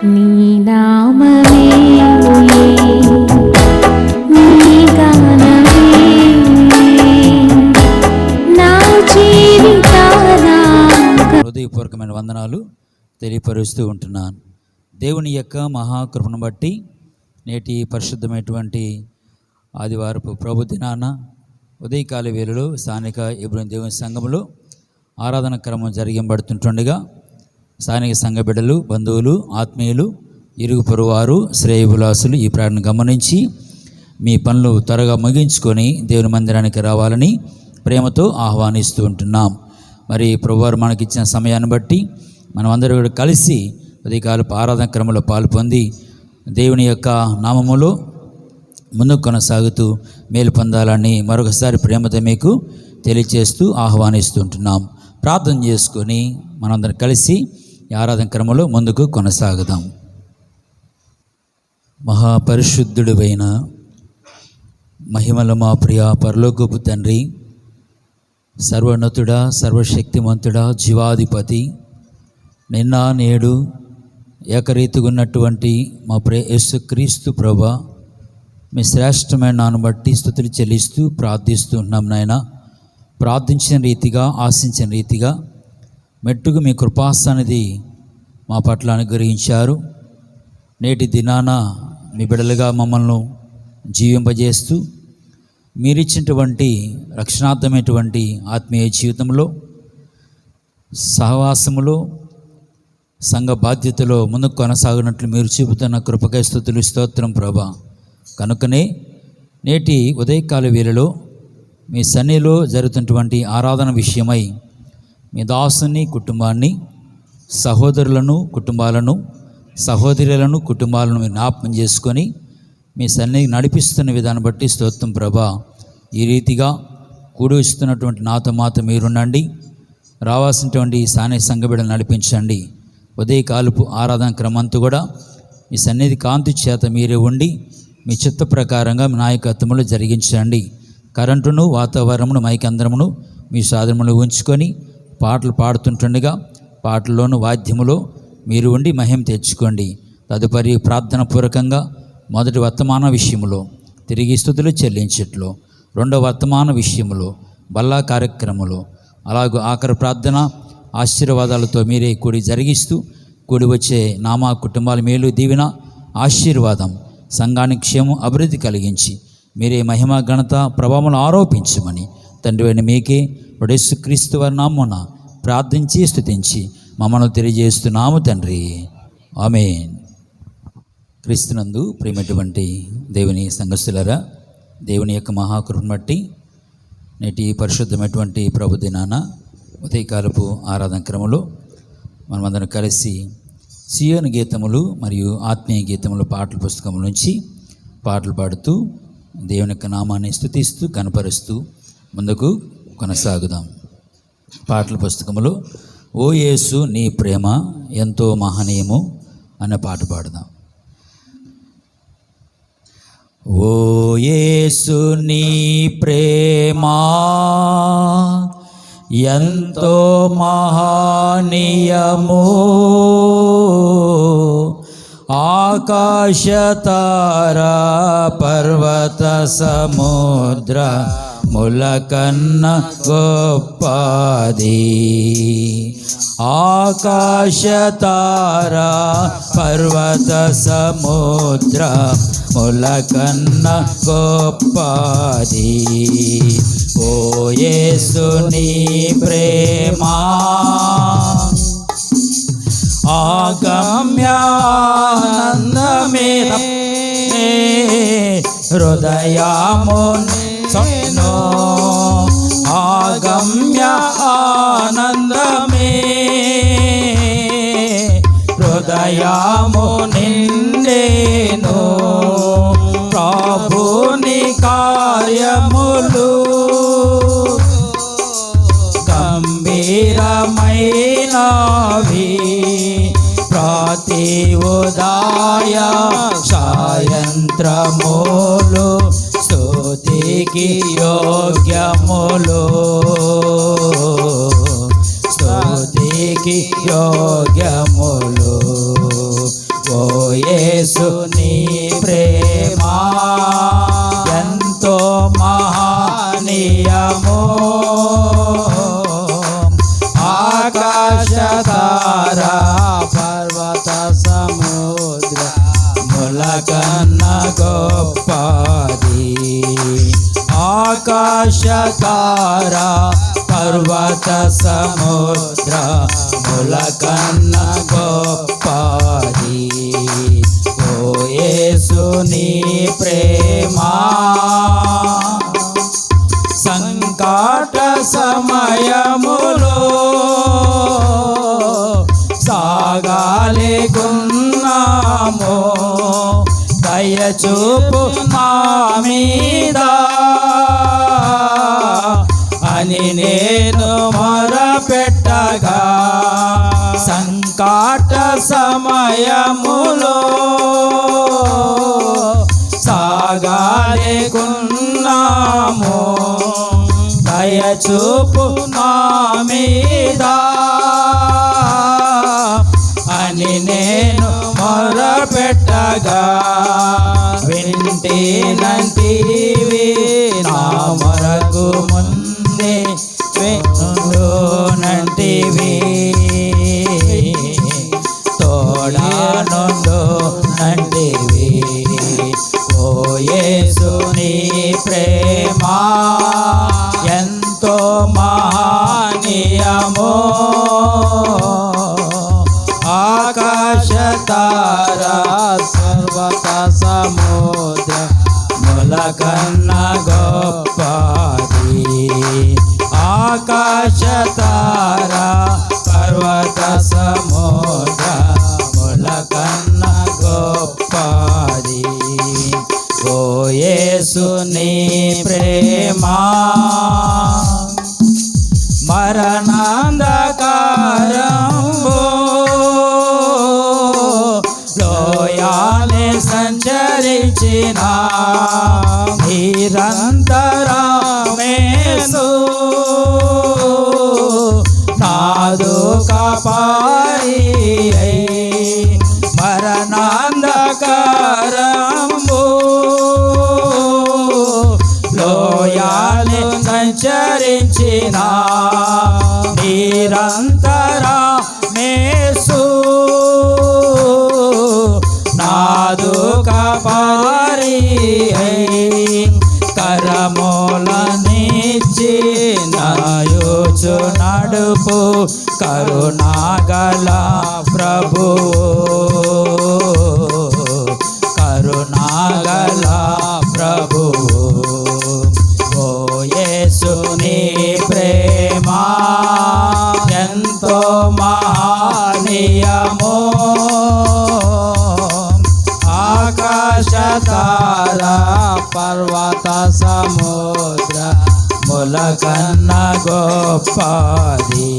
నీ నామమే నీ గానమే నా జీవితాన. హృదయపూర్వకమైన వందనాలు తెలియపరుస్తూ ఉంటున్నాను. దేవుని యొక్క మహాకృపను బట్టి నేటి పరిశుద్ధమైనటువంటి ఆదివారపు ప్రభు దినాన ఉదయకాల వేళలో స్థానిక ఇబ్రహీం దేవుని సంఘములో ఆరాధన క్రమం జరిగింపబడుతుంటుండగా స్థానిక సంఘ బిడ్డలు, బంధువులు, ఆత్మీయులు, ఇరుగు పొరుగువారు, శ్రేయభిలాసులు ఈ ప్రార్థన గమనించి మీ పనులు త్వరగా ముగించుకొని దేవుని మందిరానికి రావాలని ప్రేమతో ఆహ్వానిస్తూ ఉంటున్నాం. మరి ప్రభువారు మనకిచ్చిన సమయాన్ని బట్టి మనమందరూ కూడా కలిసి ఉదయకాలపు ఆరాధన క్రమంలో పాలు పొంది దేవుని యొక్క నామములో ముందుకు కొనసాగుతూ మేలు పొందాలని మరొకసారి ప్రేమతో మీకు తెలియజేస్తూ ఆహ్వానిస్తుంటున్నాం. ప్రార్థన చేసుకొని మనందరం కలిసి ఈ ఆరాధన క్రమంలో ముందుకు కొనసాగుదాం. మహాపరిశుద్ధుడివైన మహిమల మా ప్రియ పరలోకపు తండ్రి, సర్వోన్నతుడా, సర్వశక్తిమంతుడా, జీవాధిపతి, నిన్న నేడు ఏకరీతిగా ఉన్నటువంటి మా ప్రియ యేసుక్రీస్తు ప్రభువా, మీ శ్రేష్టమైన నాను బట్టి స్తుతులు చెల్లిస్తూ ప్రార్థిస్తూ ఉన్నాం. నాయన, ప్రార్థించిన రీతిగా, ఆశించిన రీతిగా మెట్టుకు మీ కృపాసన్నిధి మా పట్ల అనుగ్రహించారు. నేటి దినాన మీ బిడ్డలుగా మమ్మల్ని జీవింపజేస్తూ మీరిచ్చినటువంటి రక్షణార్థమైనటువంటి ఆత్మీయ జీవితంలో, సహవాసములో, సంఘ బాధ్యతలో ముందుకు కొనసాగినట్లు మీరు చూపుతున్న కృపకై స్తుతులు, స్తోత్రం ప్రభా. కనుకనే నేటి ఉదయకాల వేళలో మీ సన్నిధిలో జరుగుతున్నటువంటి ఆరాధన విషయమై మీ దాసుని కుటుంబాన్ని, సహోదరులను కుటుంబాలను, సహోదరులను కుటుంబాలను మీరు జ్ఞాపకం చేసుకొని మీ సన్నిధి నడిపిస్తున్న విధానం బట్టి స్తోత్రం ప్రభా. ఈ రీతిగా కూడి ఇస్తున్నటువంటి నాతో మాతో మీరుండండి. రావాల్సినటువంటి స్థానిక సంఘ బిడ్డలు నడిపించండి. ఉదయకాలపు ఆరాధన క్రమంతో కూడా మీ సన్నిధి కాంతి చేత మీరే ఉండి మీ చిత్త ప్రకారంగా మీ నాయకత్వములు జరిగించండి. కరెంటును, వాతావరణమును, మైకందరమును మీ సాధనములు ఉంచుకొని పాటలు పాడుతుంటుండగా పాటల్లోను వాద్యములో మీరు ఉండి మహిమ తెచ్చుకోండి. తదుపరి ప్రార్థన పూర్వకంగా మొదటి వర్తమాన విషయంలో తిరిగి స్తుతులు చెల్లించట్లో, రెండవ వర్తమాన విషయంలో బల్లా కార్యక్రమంలో, అలాగూ ఆఖరి ప్రార్థన ఆశీర్వాదాలతో మీరే కూడి జరిగిస్తూ కూడి వచ్చే నామా కుటుంబాల మేలు, దీవెన, ఆశీర్వాదం, సంఘానికి క్షేమం, అభివృద్ధి కలిగించి మీరే మహిమ, ఘనత, ప్రభావములు ఆరోపించమని తండ్రి అయిన మీకే యేసుక్రీస్తు వారి నామమున ప్రార్థించి స్తుతించి మమ్మల్ని తెలియజేస్తున్నాము తండ్రి. ఆమేన్. క్రీస్తునందు ప్రియమైనటువంటి దేవుని సంఘస్థులారా, దేవుని యొక్క మహాకృపను బట్టి నేటి పరిశుద్ధమైనటువంటి ప్రభు దినాన ఉదయకాలపు ఆరాధన క్రమంలో మనమందరం కలిసి సియోను గీతములు మరియు ఆత్మీయ గీతములు పాటల పుస్తకం నుంచి పాటలు పాడుతూ దేవుని యొక్క నామాన్ని స్తుతిస్తూ కనపరుస్తూ ముందుకు కొనసాగుదాం. పాటల పుస్తకములో ఓ యేసు నీ ప్రేమ ఎంతో మహనీయము అనే పాట పాడుదాం. ఓ యేసు నీ ప్రేమ ఎంతో మహనీయము, ఆకాశ తారా పర్వత సముద్ర ములకన్న గొప్పది. ఆకాశ తారా పర్వత సముద్ర ములకన్న గొప్పది. ఓ యేసు నీ ప్రేమ ఆగమ్యానందమే హృదయము సన్నో, ఆగమ్య ఆనందమే హృదయము నిండేను. ప్రభుని కార్యములు గంభీరమైనవి, ప్రతి ఉదయ సాయంత్రములు స్తుతికి యోగ్యములు, స్తుతికి యోగ్యములు. ఓ యేసు నీ ప్రేమ ఎంతో మహనీయము ఆకాశ తారా పర్వత సముద్ర ములకన్న గొప్పది ఆకాశ తారా పర్వత సముద్ర ములకన్న గొప్పది ఓ యేసు నీ ప్రేమ సంకట సమయములో సాగాలేకున్నాము దయచూపు మా మీద అని నేను మొరపెట్టగా సంకట సమయములో సాగాలేకున్నాము దయచూపు నా మీద అని నేను మొరపెట్టగా వింటేనంటివి నా మొరకు ముందే నంటివి తోడానుండు నంటివి ఓ యేసు నీ ప్రేమ ఎంతో మహనీయము ఆకాశ తారా పర్వత సముద్ర ములకన్న గొప్పది ఆకాశ తారా పర్వత సముద్ర ములకన్న గొప్పది ఓ యేసు నీ ప్రేమ మరణాంధకారంబు లోయాలే సంచరించిన నిరంతరమేసు నాదు కాపారి మరణాంధకారంబు లోయాలే సంచరించిన నిరంతరమేసు నాదు కాపారి కరమూలనిచ్చి నాయుచు నడుపు కరుణాగల ప్రభువు కరుణాగల ప్రభువు ఓ యేసు నీ ప్రేమ ఎంతో మహనీయము ఆకాశ తారా పర్వత సముద్ర ములకన్న గొప్పది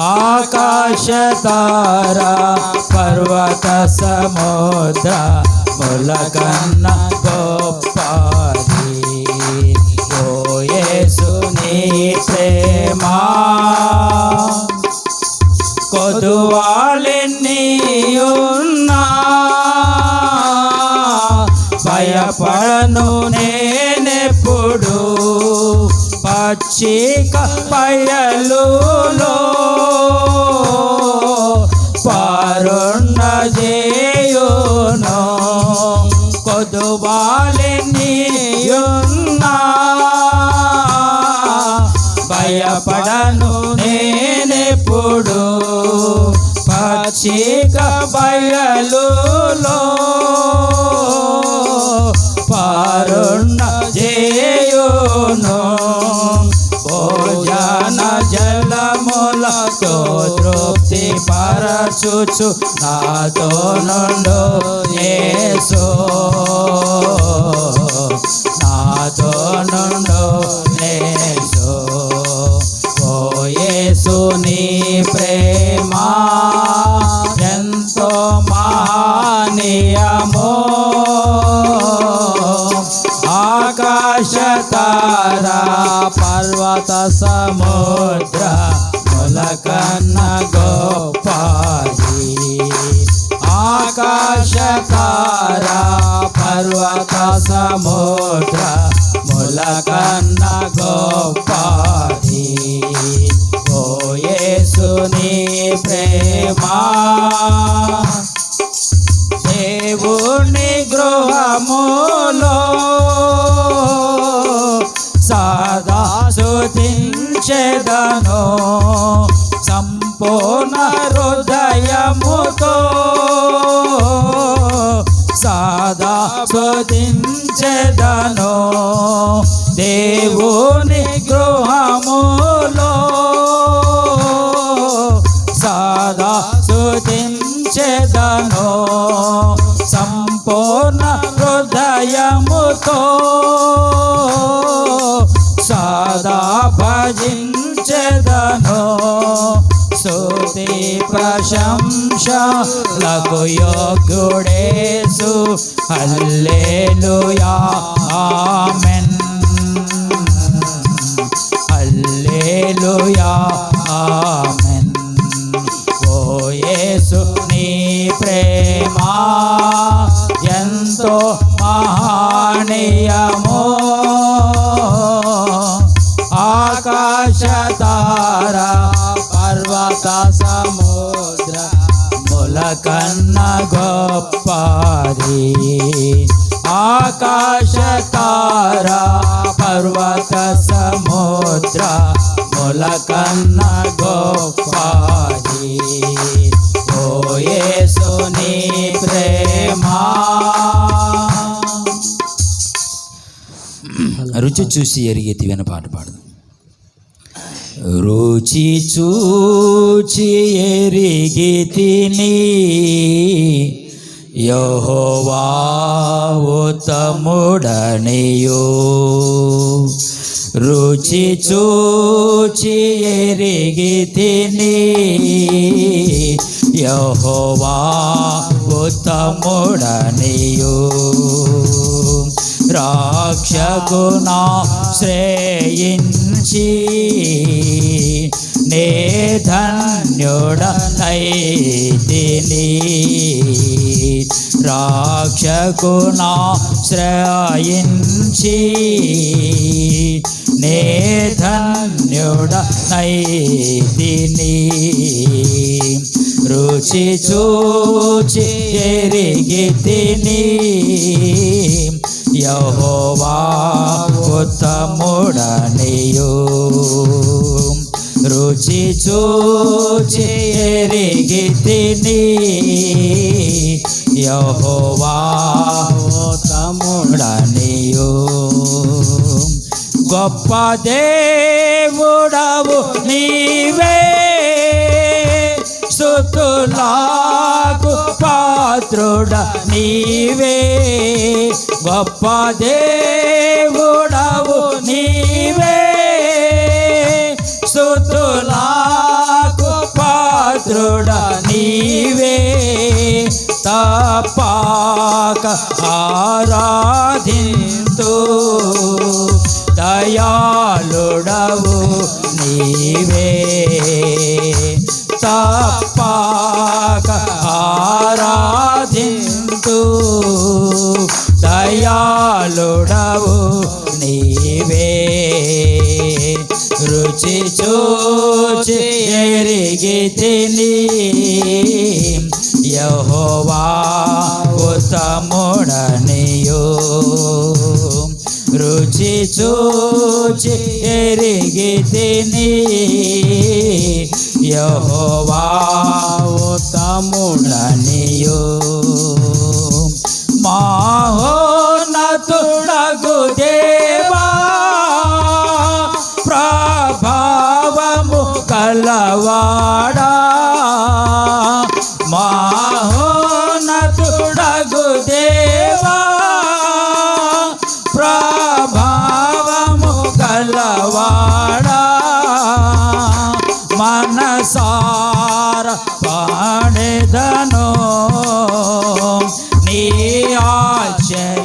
ఆకాశ తారా పర్వత సముద్ర ములకన్న గొప్పది ఓ యేసు నీ ప్రేమ కొదువాలెన్ని ఉన్నా భయపడను నేనెప్పుడు పచ్చిక పయలులో పారుండ చేయును కొదువాలెన్ని ఉన్నా భయపడను నేనెప్పుడు పచ్చిక బయలులో పారుణ చేయును భోజన జలములతో తృప్తి పరచుచు నాతో నుండు యేసు నాతో నుండు యేసు ఓ యేసు నీ ప్రేమ ఎంతో మహనీయము ఆకాశ తారా పర్వత సముద్ర ములకన్న గొప్పది ఆకాశ ఆకాశతార పర్వత సముద్ర ములకన్న గొప్పది ఓ యేసుని ప్రేమ దేవుని గృహములో సదా స్తుతించెదను సంపూర్ణ హృదయముతో సదా స్తుతించెదను దేవుని గృహములో సదా స్తుతించెదను సంపూర్ణ హృదయముతో సదా భజించెదను స్తుతి ప్రశంసలకు యోగ్యుడేసు హల్లెలూయా ఆమేన్ హల్లెలూయా ఆమేన్ ఓ యేసు నీ ప్రేమ ఎంతో మహనీయమో ఆకాశతార పర్వత సముద్ర ములకన్న గొప్పది ఆకాశతార పర్వత సముద్ర ములకన్న గొప్పది ఓ యేసు నీ ప్రేమ రుచి చూసి ఎరిగేతి విన పాట పాడదు రుచి చూచి ఎరిగితిని యెహోవా ఉత్తముడనియు రుచి చూచి ఎరిగితిని యెహోవా ఉత్తముడనియు రాక్షకునా శ్రేయించి నే ధన్యుడనైతిని రాక్షకునా శ్రేయించి నే ధన్యుడనైతిని రుచి చూచి ఎరిగితిని యెహోవా ఉత్తముడనియు రుచి చూచి ఎరిగితిని యెహోవా ఉత్తముడనియు గొప్ప దేవుడవు నీవే స్తుతులకు పాత్రుడ నీవే గొప్ప దేవుడవు నీవే స్తుతులకు పాత్రుడ నీవే తప్పక ఆరాధింతు దయాళుడవు నీవే తప్పక ఆరాధింతు దయాళుడవు నీవే రుచి చూచి ఎరిగితిని యెహోవా ఉత్తముడనియు రుచి చూచి ఎరిగితిని యెహోవా ఉత్తముడనియు మహోన్నతుడగు దేవా ప్రభావము కలవాడా మహోన్నతుడగు దేవా ప్రభావము కలవాడా మనసార పాడెదను నీ ఆశ్చర్య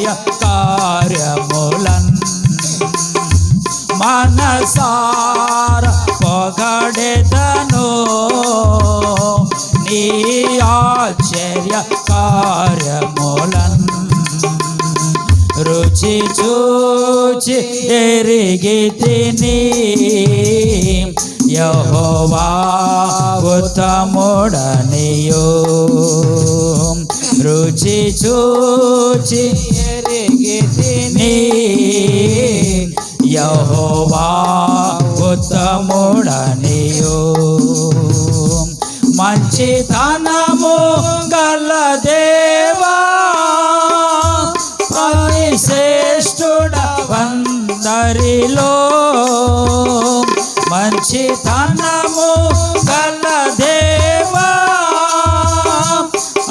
కార్యములన్ రుచి చూచి ఎరిగితిని యెహోవా ఉత్తముడనియు రుచి చూచి ఎరిగితిని యెహోవా ఉత్తముడనియు మంచితనము గల దేవా అతి శ్రేష్ఠుడవందరిలో మంచితనము గల దేవా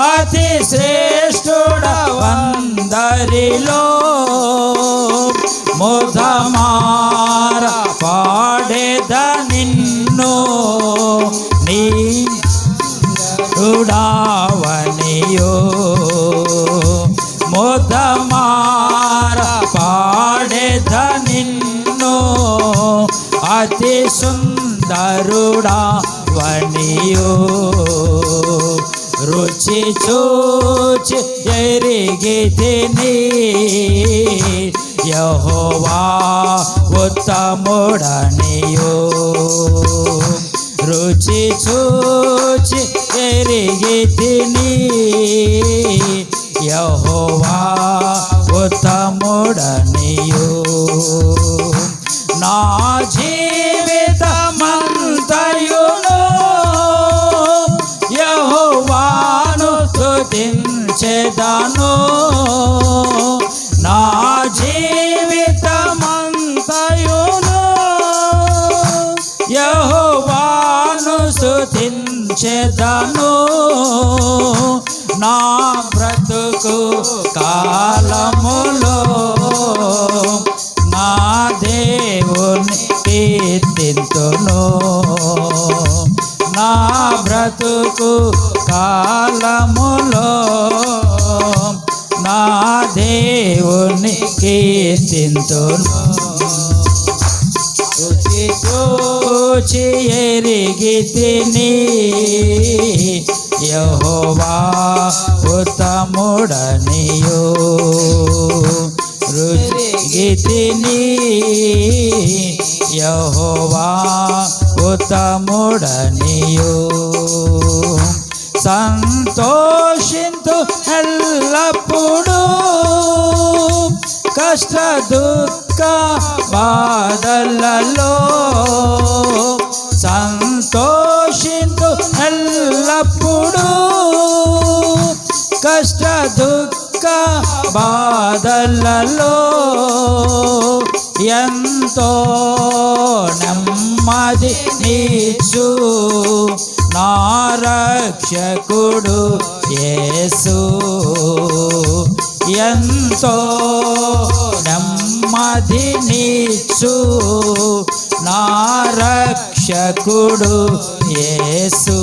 అతి శ్రేష్ఠుడవందరిలో ముదమార పాడేద నిన్ను నీ రుడావనియో ముదమార పాడేద నిన్ను అతి సుందరుడావనియో రుచి చూచి ఎరిగితిని యెహోవా ఉత్తముడనియు రుచి చూచి ఎరిగితిని యెహోవా ఉత్తముడనియు నా జీవితమంతయును యెహోవాను స్తుతించెదను నా జీవితమంతయును యెహోవాను స్తుతించెదను నా బ్రతుకు కాలములో నా దేవుని కీర్తింతును నా బ్రతుకు కాలములో నా దేవుని కీర్తింతును రుచి చూచి ఎరిగితిని యెహోవా ఉత్తముడనియు రుచిగితిని యెహోవా ఉత్తముడనియు సంతోషింతు ఎల్లప్పుడూ కష్ట దుఃఖ బాధలలో సంతోషింతు ఎల్లప్పుడూ కష్ట దుఃఖ బాధలలో ఎంతో నెమ్మది నీచు నా రక్షకుడు యేసు ఎంతో నెమ్మది నీచు నా రక్షకుడు యేసు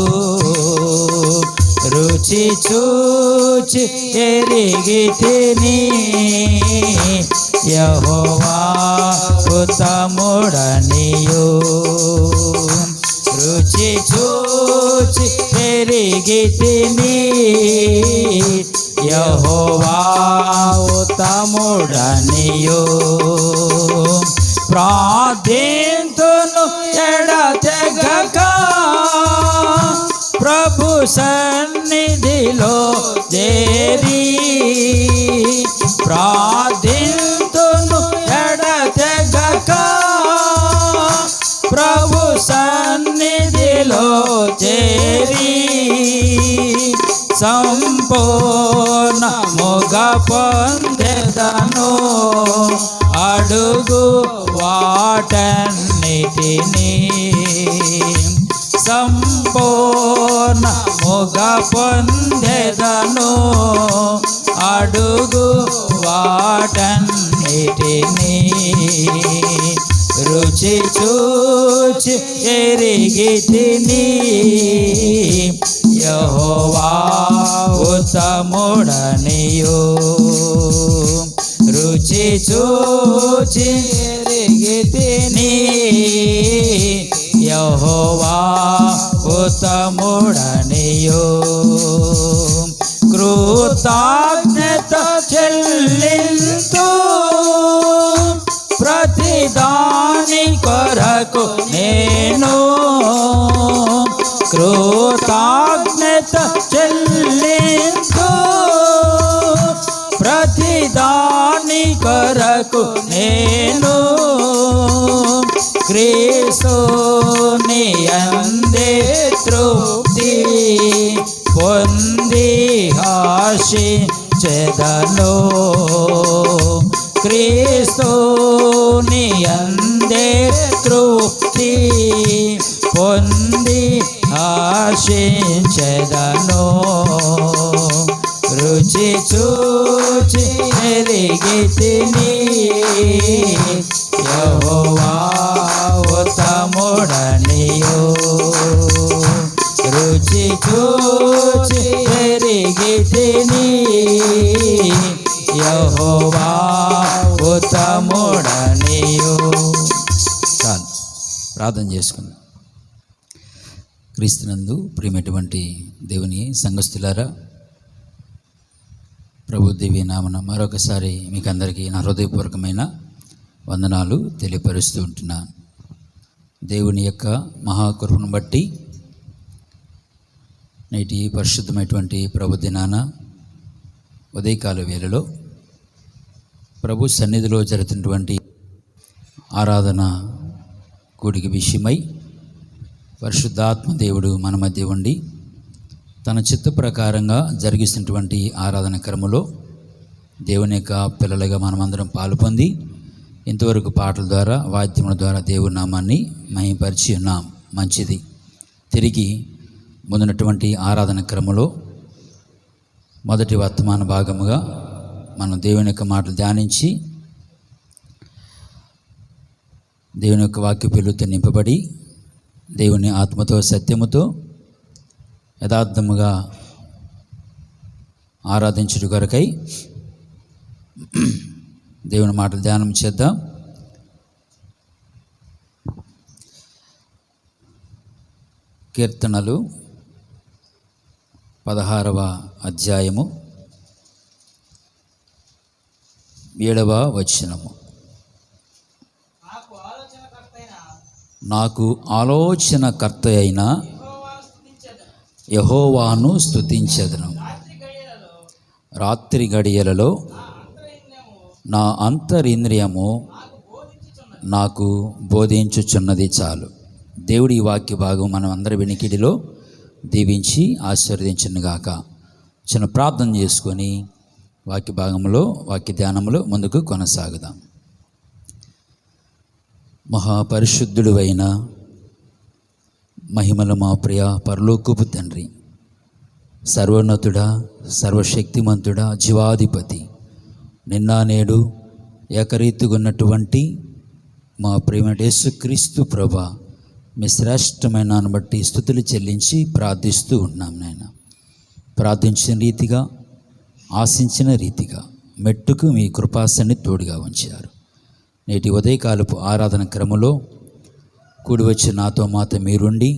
రుచి చూచి ఎరిగితిని యెహోవా ఉత్తముడనియు రుచి చూచి ఎరిగితిని యెహోవా ఉత్తముడనియు ప్రార్థింతును ఎడతెగక ప్రభు సన్నిధిలో చేరి ప్రార్థింతును ఎడతెగక ప్రభు సన్నిధిలో చేరి సంపూర్ణముగా పొందెదను అడుగు వాటన్నిటిని సంపూర్ణముగా పొందెదను అడుగు వాటన్నిటిని రుచి చూచి ఎరిగితిని యెహోవా ఉత్తముడనియు రుచి చూచి ఎరిగితిని యెహోవా ఉత్తముడనియు కృప కృతజ్ఞత చెల్లింతు ప్రతిదాని కొరకు నేను కృతజ్ఞత చెల్లింతు ప్రతిదాని కొరకు నేను క్రీస్తుని యందే తృప్తి పొంది ఆశించెదను క్రీస్తుని యందే తృప్తి పొంది ఆశించెదను రుచి చూచి ఎరిగితిని యెహోవా ఉత్తముడనియు రుచి చూచి ఎరిగితిని యెహోవా ఉత్తముడనియు. చాలు, ప్రార్థన చేసుకుందాం. క్రీస్తునందు ప్రియమైనటువంటి దేవుని సంఘస్థులారా, ప్రభు దివ్య నామన మరొకసారి మీకు అందరికీ నా హృదయపూర్వకమైన వందనాలు తెలియపరుస్తూ ఉంటున్నాను. దేవుని యొక్క మహాకృపను బట్టి నేటి పరిశుద్ధమైనటువంటి ప్రభు దినాన ఉదయకాల వేళలో ప్రభు సన్నిధిలో జరుగుతున్నటువంటి ఆరాధన కూడిక విషయమై పరిశుద్ధాత్మ దేవుడు మన మధ్య ఉండి తన చిత్త ప్రకారంగా జరిగిస్తున్నటువంటి ఆరాధన క్రమంలో దేవుని యొక్క పిల్లలుగా మనమందరం పాల్పొంది ఇంతవరకు పాటల ద్వారా వాద్యముల ద్వారా దేవుని నామాన్ని మహిమపరిచి ఉన్నాం. మంచిది. తిరిగి ముందున్నటువంటి ఆరాధన క్రమంలో మొదటి వర్తమాన భాగముగా మనం దేవుని యొక్క మాటలు ధ్యానించి దేవుని యొక్క వాక్య పిలుతో నింపబడి దేవుని ఆత్మతో సత్యముతో యథార్థముగా ఆరాధించుట కొరకై దేవుని మాటలు ధ్యానం చేద్దాం. కీర్తనలు 16వ అధ్యాయము 7వ వచనము. నాకు ఆలోచనకర్త అయిన యెహోవాను స్తుతించెదను. రాత్రి గడియలలో నా అంతరింద్రియము నాకు బోధించుచున్నది చాలు. దేవుడి వాక్య భాగం మనం అందరి వినికిడిలో దీవించి ఆశీర్వదించునుగాక. చిన్న ప్రార్థన చేసుకొని వాక్య భాగంలో వాక్య ధ్యానంలో ముందుకు కొనసాగుదాం. మహాపరిశుద్ధుడు అయిన మహిమల మా ప్రియ పరలోకపు తండ్రి, సర్వోన్నతుడా, సర్వశక్తిమంతుడా, జీవాధిపతి, నిన్న నేడు ఏకరీతిగున్నటువంటి మా ప్రియమైన యేసుక్రీస్తు ప్రభా, మీ శ్రేష్టమైన నాను బట్టి స్తుతులు చెల్లించి ప్రార్థిస్తూ ఉన్నాం. నాయన, ప్రార్థించిన రీతిగా ఆశించిన రీతిగా మెట్టుకు మీ కృపాసన్ని తోడుగా ఉంచారు. నేటి ఉదయకాలపు ఆరాధన క్రమంలో కూడి వచ్చి నాతో మాత మీరుండి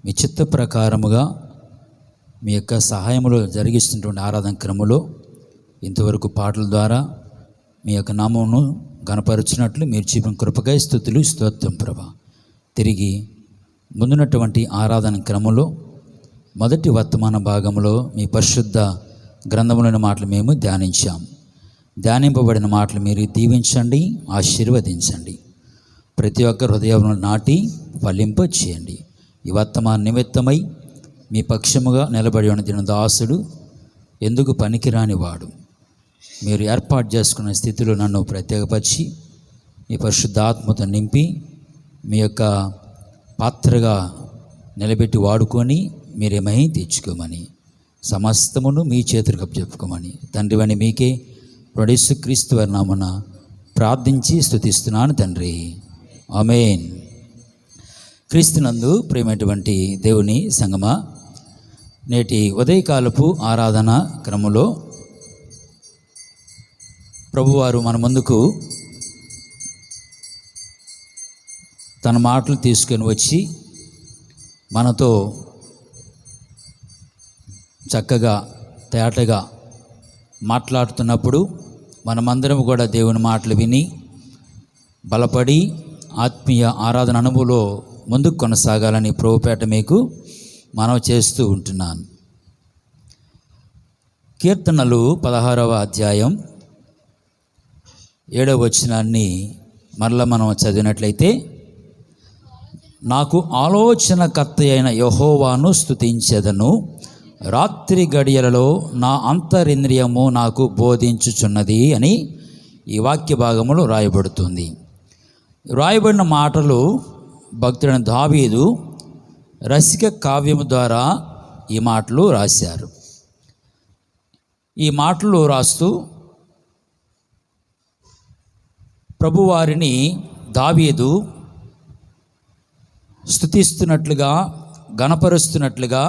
మీ చిత్త ప్రకారముగా మీ యొక్క సహాయములో జరిగిస్తున్నటువంటి ఆరాధన క్రమంలో ఇంతవరకు పాటల ద్వారా మీ యొక్క నామమును గణపరుచినట్లు మీరు చూపిన కృపకై స్తుతులు స్తోత్రం ప్రభా. తిరిగి ముందున్నటువంటి ఆరాధన క్రమంలో మొదటి వర్తమాన భాగంలో మీ పరిశుద్ధ గ్రంథములోని మాటలు మేము ధ్యానించాం. ధ్యానింపబడిన మాటలు మీరు దీవించండి, ఆశీర్వదించండి. ప్రతి ఒక్క హృదయంలో నాటి ఫలింప చేయండి. ఈ వర్తమాన నిమిత్తమై మీ పక్షముగా నిలబడి ఉన్న దిన దాసుడు ఎందుకు పనికిరాని వాడు, మీరు ఏర్పాటు చేసుకున్న స్థితిలో నన్ను ప్రత్యేకపరిచి మీ పరిశుద్ధాత్మతో నింపి మీ యొక్క పాత్రగా నిలబెట్టి వాడుకొని మీరే మహిమ తెచ్చుకోమని, సమస్తమును మీ చేతులకు చెప్పుకోమని తండ్రివని మీకే యేసుక్రీస్తు వారి నామమున ప్రార్థించి స్తుతిస్తున్నాను తండ్రి. ఆమేన్. క్రీస్తునందు ప్రియమైనటువంటి దేవుని సంగమా, నేటి ఉదయకాలపు ఆరాధన క్రమంలో ప్రభువారు మన ముందుకు తన మాటలు తీసుకొని వచ్చి మనతో చక్కగా తేటగా మాట్లాడుతున్నప్పుడు మనమందరం కూడా దేవుని మాటలు విని బలపడి ఆత్మీయ ఆరాధన అనుభవంలో ముందుకు కొనసాగాలని ప్రభుపేట మీకు మనవి చేస్తూ ఉంటున్నాను. కీర్తనలు 16వ అధ్యాయం 7వ వచనాన్ని మరలా మనం చదివినట్లయితే, నాకు ఆలోచనకర్త అయిన యెహోవాను స్తుతించెదను, రాత్రి గడియలలో నా అంతరింద్రియము నాకు బోధించుచున్నది అని ఈ వాక్య భాగములో రాయబడుతుంది. రాయబడిన మాటలు భక్తుడైన దావీదు రసిక కావ్యము ద్వారా ఈ మాటలు రాశారు. ఈ మాటలు రాస్తూ ప్రభువారిని దావీదు స్తుతిస్తున్నట్లుగా, గణపరుస్తున్నట్లుగా,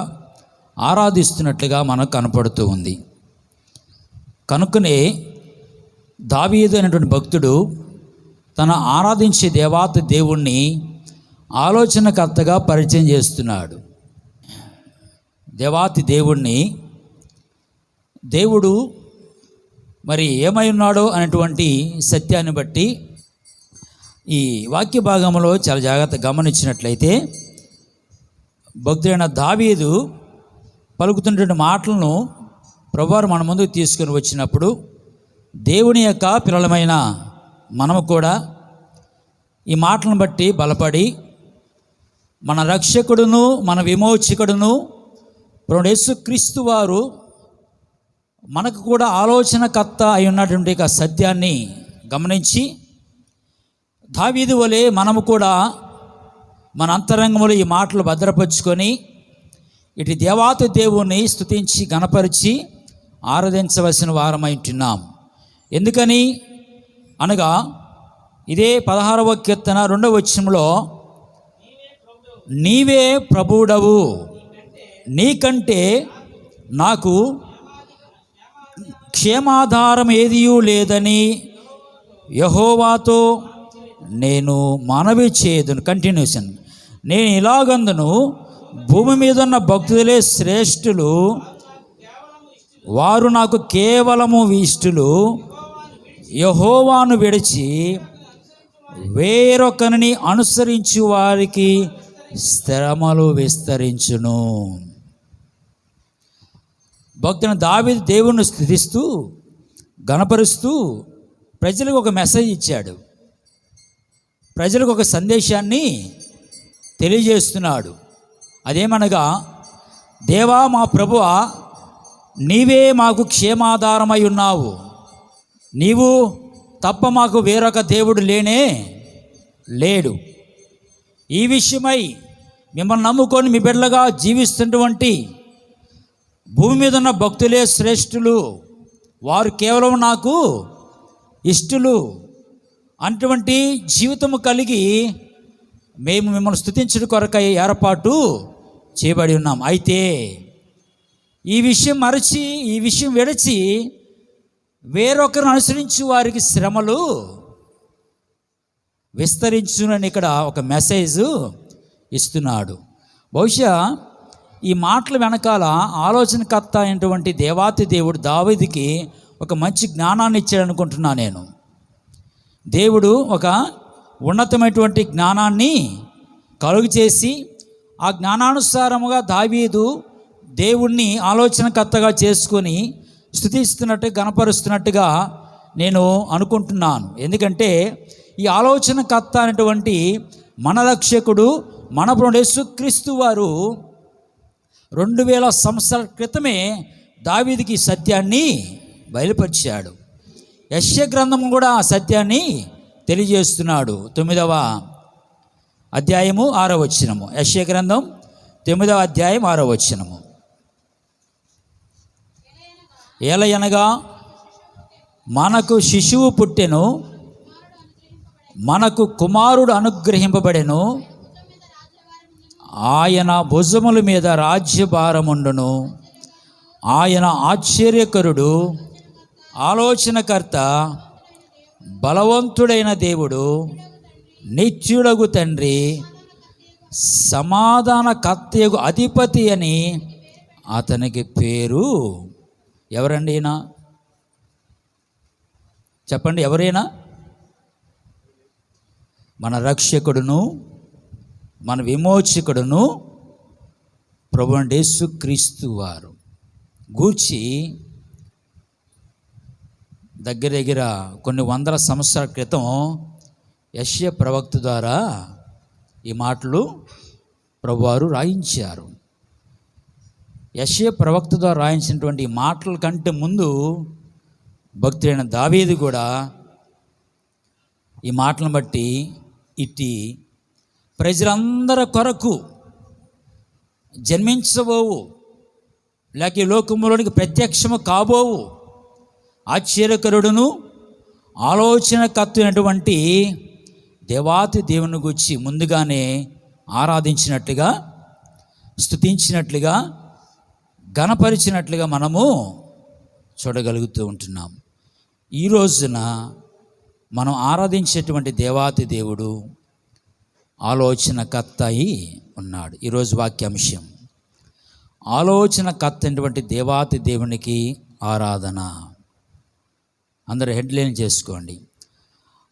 ఆరాధిస్తున్నట్లుగా మనకు కనపడుతూ ఉంది. కనుకనే దావీదు అనేటువంటి భక్తుడు తన ఆరాధించే దేవాతి దేవుణ్ణి ఆలోచనకర్తగా పరిచయం చేస్తున్నాడు. దేవాతి దేవుణ్ణి దేవుడు మరి ఏమై ఉన్నాడో అనేటువంటి సత్యాన్ని బట్టి ఈ వాక్య భాగంలో చాలా జాగ్రత్తగా గమనించినట్లయితే, భక్తుడైన దావీదు పలుకుతున్నటువంటి మాటలను ప్రభువారు మన ముందుకు తీసుకొని వచ్చినప్పుడు దేవుని యొక్క పిల్లలమైన మనము కూడా ఈ మాటలను బట్టి బలపడి మన రక్షకుడును మన విమోచకుడును ప్రభువైన యేసుక్రీస్తు వారు మనకు కూడా ఆలోచనకర్త అయి ఉన్నటువంటి ఒక సత్యాన్ని గమనించి దావీదు వలె మనము కూడా మన అంతరంగంలో ఈ మాటలు భద్రపరుచుకొని ఇటు దేవాతి దేవుణ్ణి స్తుతించి గణపరిచి ఆరాధించవలసిన వారమై ఉంటున్నాం. ఎందుకని అనగా ఇదే 16వ కీర్తన 2వ వచనంలో, నీవే ప్రభువుడవు, నీకంటే నాకు క్షేమాధారం ఏదియూ లేదని యెహోవాతో నేను మనవి చేదును. కంటిన్యూషన్, నేను ఇలాగందును, భూమి మీద ఉన్న భక్తులే శ్రేష్ఠులు, వారు నాకు కేవలము ఇష్టులు, యెహోవాను విడిచి వేరొకరిని అనుసరించు వారికి శ్రమలు విస్తరించును. భక్తుని దావీదు దేవుణ్ణి స్తుతిస్తూ గణపరుస్తూ ప్రజలకు ఒక మెసేజ్ ఇచ్చాడు, ప్రజలకు ఒక సందేశాన్ని తెలియజేస్తున్నాడు. అదేమనగా, దేవా మా ప్రభువా, నీవే మాకు క్షేమాధారమై ఉన్నావు, నీవు తప్ప మాకు వేరొక దేవుడు లేనే లేడు. ఈ విషయమై మిమ్మల్ని నమ్ముకొని మీ బిడ్డలుగా జీవిస్తున్నటువంటి భూమి మీద ఉన్న భక్తులే శ్రేష్ఠులు, వారు కేవలం నాకు ఇష్టులు అటువంటి జీవితము కలిగి మేము మిమ్మల్ని స్తుతించడం కొరకై ఏర్పాటు చేయబడి ఉన్నాం. అయితే ఈ విషయం మరచి, ఈ విషయం విడిచి వేరొకరిని అనుసరించి వారికి శ్రమలు విస్తరించునని ఇక్కడ ఒక మెసేజ్ ఇస్తున్నాడు. బహుశా ఈ మాటల వెనకాల ఆలోచనకర్త అయినటువంటి దేవాతి దేవుడు దావీదుకి ఒక మంచి జ్ఞానాన్ని ఇచ్చాడు అనుకుంటున్నాను నేను. దేవుడు ఒక ఉన్నతమైనటువంటి జ్ఞానాన్ని కలుగు చేసి ఆ జ్ఞానానుసారముగా దావీదు దేవుణ్ణి ఆలోచనకర్తగా చేసుకొని స్తుతిస్తున్నట్టు గణపరుస్తున్నట్టుగా నేను అనుకుంటున్నాను. ఎందుకంటే ఈ ఆలోచనకర్త అనేటువంటి మన రక్షకుడు మన ప్రభువైన యేసుక్రీస్తు వారు 2000 సంవత్సరాల క్రితమే దావీదుకి సత్యాన్ని బయలుపరిచాడు. యెషయా గ్రంథం కూడా ఆ సత్యాన్ని తెలియజేస్తున్నాడు. 9వ అధ్యాయము 6వ వచనము. యెషయా గ్రంథం 9వ అధ్యాయం 6వ వచనము. ఏలయనగా మనకు శిశువు పుట్టెను, మనకు కుమారుడు అనుగ్రహింపబడెను, ఆయన భుజముల మీద రాజ్యభారముండును, ఆయన ఆశ్చర్యకరుడు, ఆలోచనకర్త, బలవంతుడైన దేవుడు, నిత్యుడగు తండ్రి, సమాధానకర్తయగు అధిపతి అని అతనికి పేరు. ఎవరండి ఈయన? చెప్పండి, ఎవరైనా? మన రక్షకుడును మన విమోచకుడును ప్రభువైన యేసుక్రీస్తు వారు గూర్చి దగ్గర దగ్గర కొన్ని వందల సంవత్సరాల క్రితం యెషయా ప్రవక్త ద్వారా ఈ మాటలు ప్రభువారు రాయించారు. యెషయా ప్రవక్త ద్వారా రాయించినటువంటి ఈ మాటల కంటే ముందు భక్తుడైన దావీదు కూడా ఈ మాటలను బట్టి ఇట్టి ప్రజలందరి కొరకు జన్మించబోవు, లేక ఈ లోకములోనికి ప్రత్యక్షము కాబోవు ఆశ్చర్యకరుడును ఆలోచనకర్త దేవాతి దేవుని గురించి ముందుగానే ఆరాధించినట్లుగా, స్తుతించినట్లుగా, ఘనపరిచినట్లుగా మనము చూడగలుగుతూ ఉంటున్నాం. ఈ రోజున మనం ఆరాధించేటువంటి దేవాతి దేవుడు ఆలోచనకర్త అయి ఉన్నాడు. ఈరోజు వాక్యాంశం ఆలోచనకర్త అయినటువంటి దేవాతి దేవునికి ఆరాధన. అందరూ హెడ్లైన్ చేసుకోండి.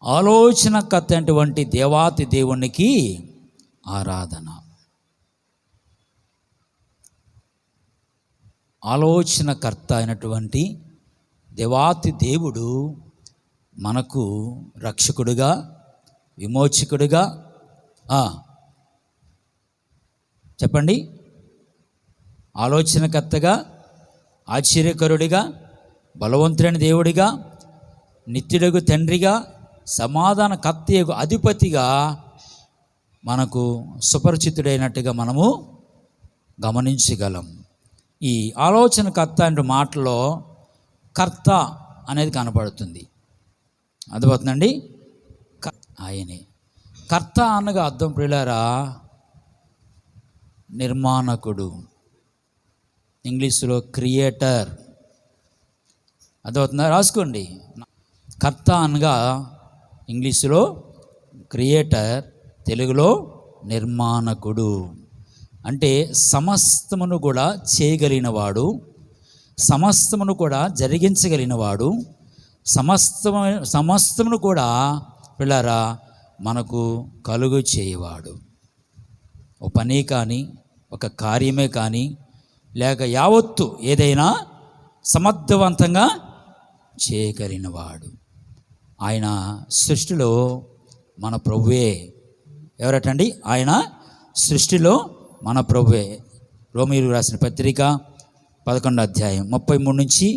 ఆలోచనకర్త అయినటువంటి దేవాతి దేవునికి ఆరాధన. ఆలోచనకర్త అయినటువంటి దేవాతి దేవుడు మనకు రక్షకుడుగా, విమోచకుడుగా, చెప్పండి, ఆలోచనకర్తగా, ఆశ్చర్యకరుడిగా, బలవంతుడైన దేవుడిగా, నిత్యుడగు తండ్రిగా, సమాధానకర్తయగు అధిపతిగా మనకు సుపరిచితుడైనట్టుగా మనము గమనించగలం. ఈ ఆలోచనకర్త అనే మాటలో కర్త అనేది కనపడుతుంది. అర్థమవుతుందండి? ఆయనే కర్త అనగా అర్థం ప్రియులారా నిర్మాణకుడు, ఇంగ్లీషులో క్రియేటర్. అర్థమవుతుందా? రాసుకోండి. కర్త అనగా ఇంగ్లీషులో క్రియేటర్, తెలుగులో నిర్మాణకుడు. అంటే సమస్తమును కూడా చేయగలిగినవాడు, సమస్తమును కూడా జరిగించగలిగినవాడు, సమస్తమును కూడా పిల్లరా మనకు కలుగు చేయవాడు. ఒక పని కానీ, ఒక కార్యమే కానీ, లేక యావత్తు ఏదైనా సమర్థవంతంగా చేయగలిగినవాడు. ఆయన సృష్టిలో మన ప్రభువే. ఎవరటండి? ఆయన సృష్టిలో మన ప్రభువే. రోమీయులకు రాసిన పత్రిక 11వ అధ్యాయం 33 నుంచి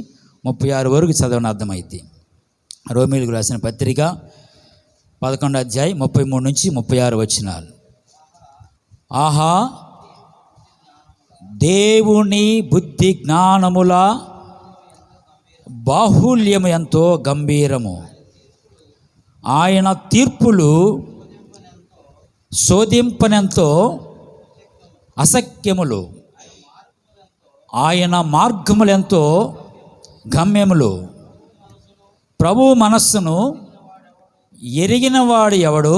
36 వరకు చదవని అర్థమైంది. రోమీయులకు రాసిన పత్రిక 11వ అధ్యాయం 33 నుంచి 36 వచనాలు. ఆహా, దేవుని బుద్ధి జ్ఞానముల బాహుల్యము ఎంతో గంభీరము, ఆయన తీర్పులు శోధింపనెంతో అసఖ్యములు, ఆయన మార్గములెంతో గమ్యములు. ప్రభు మనస్సును ఎరిగినవాడు ఎవడు?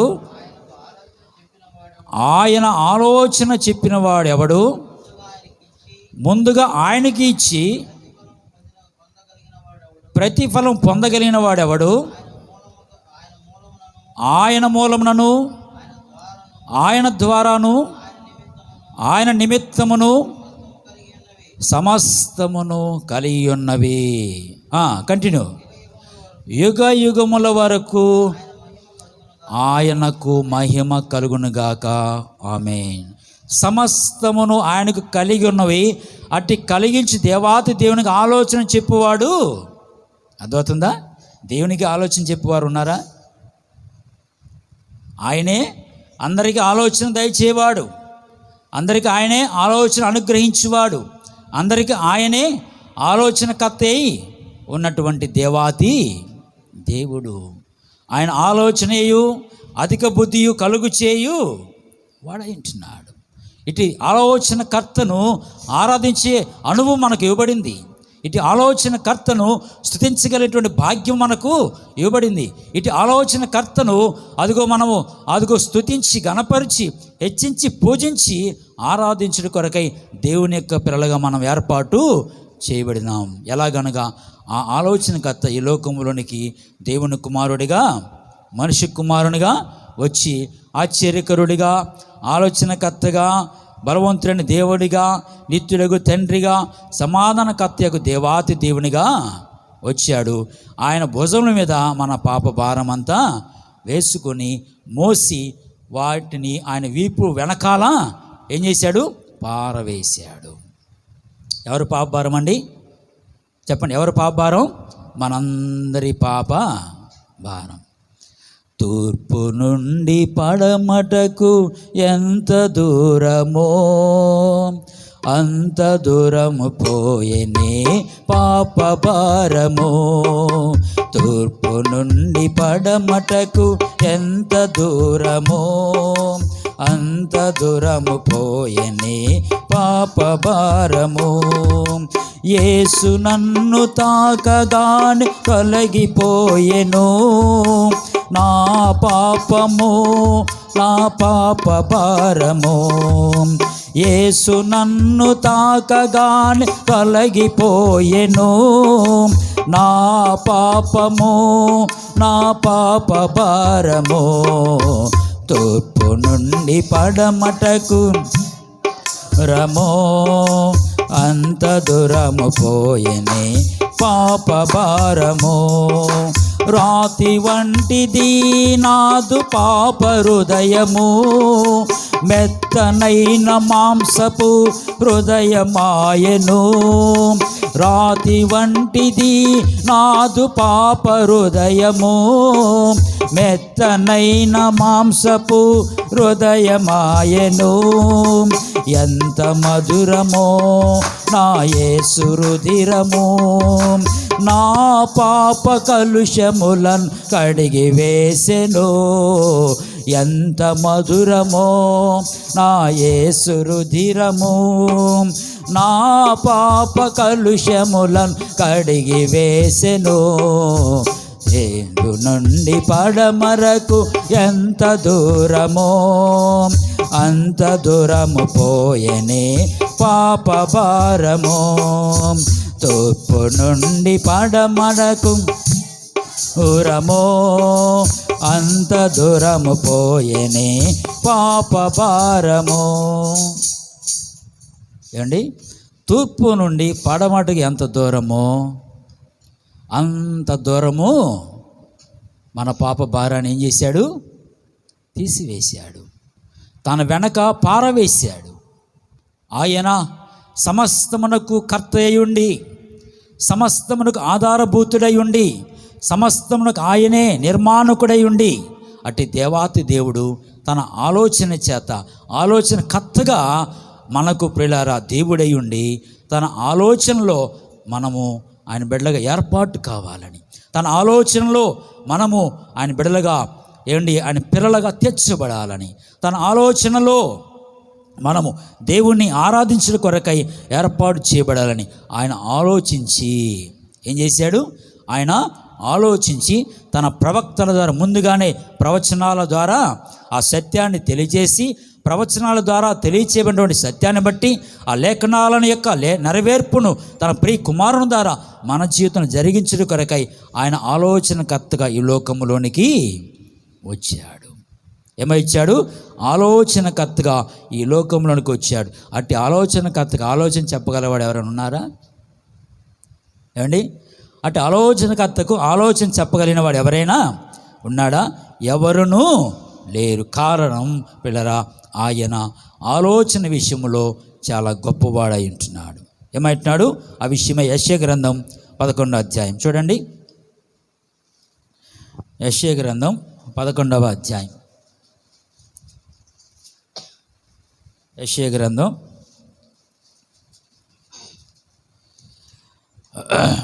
ఆయన ఆలోచన చెప్పినవాడు ఎవడు? ముందుగా ఆయనకి ఇచ్చి ప్రతిఫలం పొందగలిగిన వాడెవడు? ఆయన మూలమునను, ఆయన ద్వారాను, ఆయన నిమిత్తమును సమస్తమును కలిగి ఉన్నవి. కంటిన్యూ. యుగ యుగముల వరకు ఆయనకు మహిమ కలుగునుగాక. ఆమేన్. సమస్తమును ఆయనకు కలిగి ఉన్నవి. అట్టి కలిగించి దేవాతి దేవునికి ఆలోచన చెప్పువాడు. అర్థమవుతుందా? దేవునికి ఆలోచన చెప్పువారు ఉన్నారా? ఆయనే అందరికీ ఆలోచన దయచేవాడు, అందరికీ ఆయనే ఆలోచన అనుగ్రహించువాడు, అందరికీ ఆయనే ఆలోచనకర్త అయి ఉన్నటువంటి దేవాతి దేవుడు. ఆయన ఆలోచనయు అధిక బుద్ధియు కలుగు చేయు వాడైంటున్నాడు. ఇటు ఆలోచనకర్తను ఆరాధించే అనుభవం మనకు ఇవ్వబడింది. ఇటు ఆలోచనకర్తను స్తుతించగలిగినటువంటి భాగ్యం మనకు ఇవ్వబడింది. ఇటు ఆలోచనకర్తను అదిగో స్తుతించి, గణపరిచి, హెచ్చించి, పూజించి ఆరాధించడం కొరకై దేవుని యొక్క పిల్లలుగా మనం ఏర్పాటు చేయబడినాం. ఎలాగనగా ఆ ఆలోచనకర్త ఈ లోకంలోనికి దేవుని కుమారుడిగా, మనిషి కుమారునిగా వచ్చి ఆశ్చర్యకరుడిగా, ఆలోచనకర్తగా, బలవంతుడైన దేవుడిగా, నిత్యుడగు తండ్రిగా, సమాధానకర్తయగు దేవాతి దేవునిగా వచ్చాడు. ఆయన భుజముల మీద మన పాప భారమంతా వేసుకొని మోసి వాటిని ఆయన వీపు వెనకాల ఏం చేశాడు? పారవేశాడు. ఎవరు పాప భారం అండి? చెప్పండి, ఎవరు పాప భారం? మనందరి పాప భారం. తూర్పు నుండి పడమటకు ఎంత దూరమో అంత దూరము పోయేనే పాప భారము. తూర్పు నుండి పడమటకు ఎంత దూరమో అంత దూరము పోయేనే పాప భారము. యేసు నన్ను తాకగానే తొలగిపోయెను నా పాపము, నా పాప భారము. యేసు నన్ను తాకగానే తొలగిపోయెను నా పాపము, నా పాప భారము. తూర్పు నుండి పడమటకు రమో అంత దూరము పోయెనే పాప భారము. రాతి వంటిది నాదు పాప హృదయము, మెత్తనైన మాంసపు హృదయమాయెను. రాతి వంటిది నాదు పాప హృదయము, మెత్తనైన మాంసపు హృదయమాయెను. ఎంత మధురమో నా యేసు రుధిరము, నా పాప కలుషములను కడిగి వేసెను. ఎంత మధురమో నా యేసు రుధిరము, నా పాప కలుషములను కడిగి వేసెను. తూర్పు నుండి పడమరకు ఎంత దూరమో అంత దూరము పోయెనే పాప భారము. తూర్పు నుండి పడమరకు దూరమో అంత దూరము పోయెనే పాప భారము. ఏమండి, తూర్పు నుండి పడమటకు ఎంత దూరమో అంత దూరము మన పాప భారాన్ని ఏం చేశాడు? తీసివేశాడు, తన వెనక పారవేశాడు. ఆయన సమస్తమునకు కర్త అయ్యుండి, సమస్తమునకు ఆధారభూతుడై ఉండి, సమస్తమునకు ఆయనే నిర్మాణకుడై ఉండి, అట్టి దేవాతి దేవుడు తన ఆలోచన చేత, ఆలోచన కర్తగా మనకు ప్రియులారా దేవుడై ఉండి, తన ఆలోచనలో మనము ఆయన బిడ్డలుగా ఏర్పాటు కావాలని, తన ఆలోచనలో మనము ఆయన బిడ్డలుగా ఆయన పిల్లలుగా తీర్చబడాలని, తన ఆలోచనలో మనము దేవుణ్ణి ఆరాధించడం కొరకై ఏర్పాటు చేయబడాలని ఆయన ఆలోచించి ఏం చేశాడు? ఆయన ఆలోచించి తన ప్రవక్తల ద్వారా ముందుగానే ప్రవచనాల ద్వారా ఆ సత్యాన్ని తెలియజేసి, ప్రవచనాల ద్వారా తెలియచేయబడినటువంటి సత్యాన్ని బట్టి ఆ లేఖనాలను యొక్క నెరవేర్పును తన ప్రియ కుమారుని ద్వారా మన జీవితం జరిగించడం కొరకై ఆయన ఆలోచనకర్తగా ఈ లోకములోనికి వచ్చాడు. ఏమిచ్చాడు? ఆలోచనకర్తగా ఈ లోకంలోనికి వచ్చాడు. అట్టి ఆలోచనకర్తగా ఆలోచన చెప్పగలవాడు ఎవరైనా ఉన్నారా? ఏమండి, అట్టి ఆలోచనకర్తకు ఆలోచన చెప్పగలిగిన వాడు ఎవరైనా ఉన్నాడా? ఎవరునూ లేరు. కారణం పిల్లరా, ఆయన ఆలోచన విషయంలో చాలా గొప్పవాడై ఉంటున్నాడు. ఏమంటున్నాడు? ఆ విషయమై యెషయా గ్రంథం 11వ అధ్యాయం చూడండి. యెషయా గ్రంథం 11వ అధ్యాయం. యెషయా గ్రంథం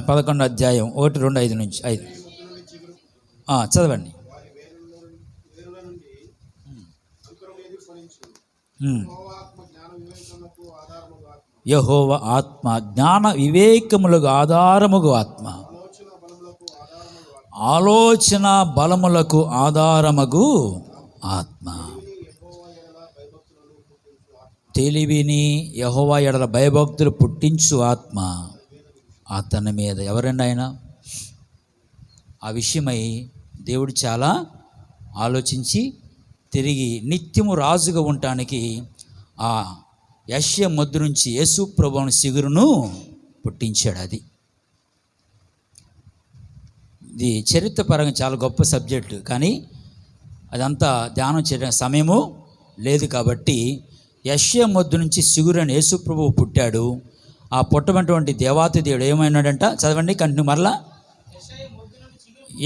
11వ అధ్యాయం 1, 2, 5 నుంచి 5 చదవండి. యెహోవా ఆత్మ జ్ఞాన వివేకములకు ఆధారముగు ఆత్మ, ఆలోచన బలములకు ఆధారముగు ఆత్మ, తెలివిని యెహోవా ఎడల భయభక్తులు పుట్టించు ఆత్మ, అతని మీద. ఎవరండి ఆయన? ఆ విషయమై దేవుడు చాలా ఆలోచించి తిరిగి నిత్యము రాజుగా ఉండటానికి ఆ యెషయా మొద్దు నుంచి యేసు ప్రభువుని సిగురును పుట్టించాడు. ఇది చరిత్రపరంగా చాలా గొప్ప సబ్జెక్టు, కానీ అదంతా ధ్యానం చేయడానికి సమయము లేదు. కాబట్టి యెషయా మొద్దు నుంచి సిగురు అని యేసు ప్రభువు పుట్టాడు. ఆ పుట్టమైనటువంటి దేవాతి దేవుడు ఏమైనాడంట? చదవండి, కంటిన్యూ మరలా.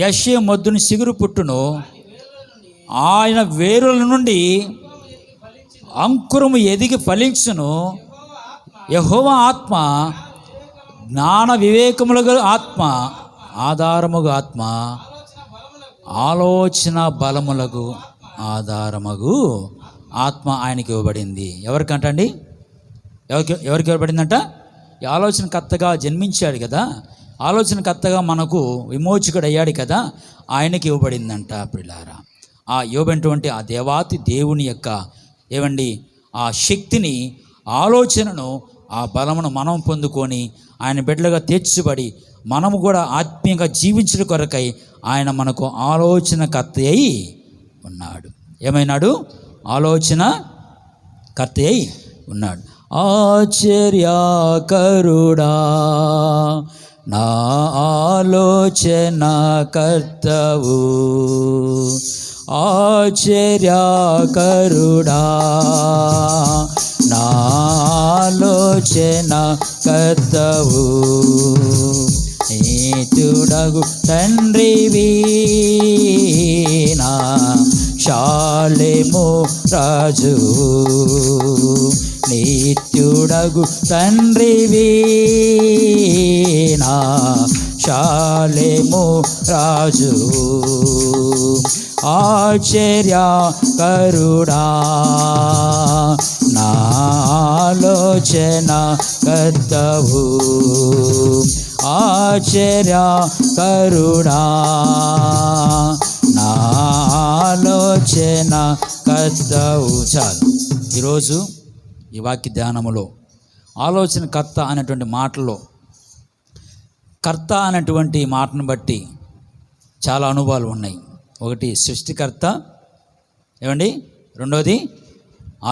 యెషయా మొద్దుని సిగురు పుట్టును, ఆయన వేరుల నుండి అంకురము ఎదిగి ఫలించును. యెహోవా ఆత్మ జ్ఞాన వివేకములుగా ఆత్మ, ఆధారముగు ఆత్మ, ఆలోచన బలములకు ఆధారమగు ఆత్మ ఆయనకి ఇవ్వబడింది. ఎవరికంటండి? ఎవరికి ఇవ్వబడిందంట? ఈ ఆలోచనకర్తగా జన్మించాడు కదా, ఆలోచనకర్తగా మనకు విమోచకుడు అయ్యాడు కదా, ఆయనకి ఇవ్వబడిందంట. పిల్లారా, ఆ ఇవ్వబడినటువంటి ఆ దేవాతి దేవుని యొక్క ఏమండి ఆ శక్తిని, ఆలోచనను, ఆ బలమును మనం పొందుకొని ఆయన బిడ్డలుగా తీర్చబడి మనము కూడా ఆత్మీయంగా జీవించడం కొరకై ఆయన మనకు ఆలోచనకర్త అయి ఉన్నాడు. ఏమైనాడు? ఆలోచనకర్త అయి ఉన్నాడు. ఆశ్చర్యకరుడా నా ఆలోచనకర్తవు, ఆశ్చర్యకరుడా నా ఆలోచనకర్తవు, నీతుడగు తండ్రివి నా షాలెము రాజు, నిత్యుడగు తండ్రివి నా షాలెము రాజు, ఆశ్చర్యకరుడా నా ఆలోచనకర్తవు, ఆశ్చర్యకరుడా నా ఆలోచనకర్తవు. చాలు. ఈరోజు ఈ వాక్య ధ్యానములో ఆలోచనకర్త అనేటువంటి మాటలో, కర్త అనేటువంటి మాటను బట్టి చాలా అనుభవాలు ఉన్నాయి. ఒకటి సృష్టికర్త, ఏమండి, రెండవది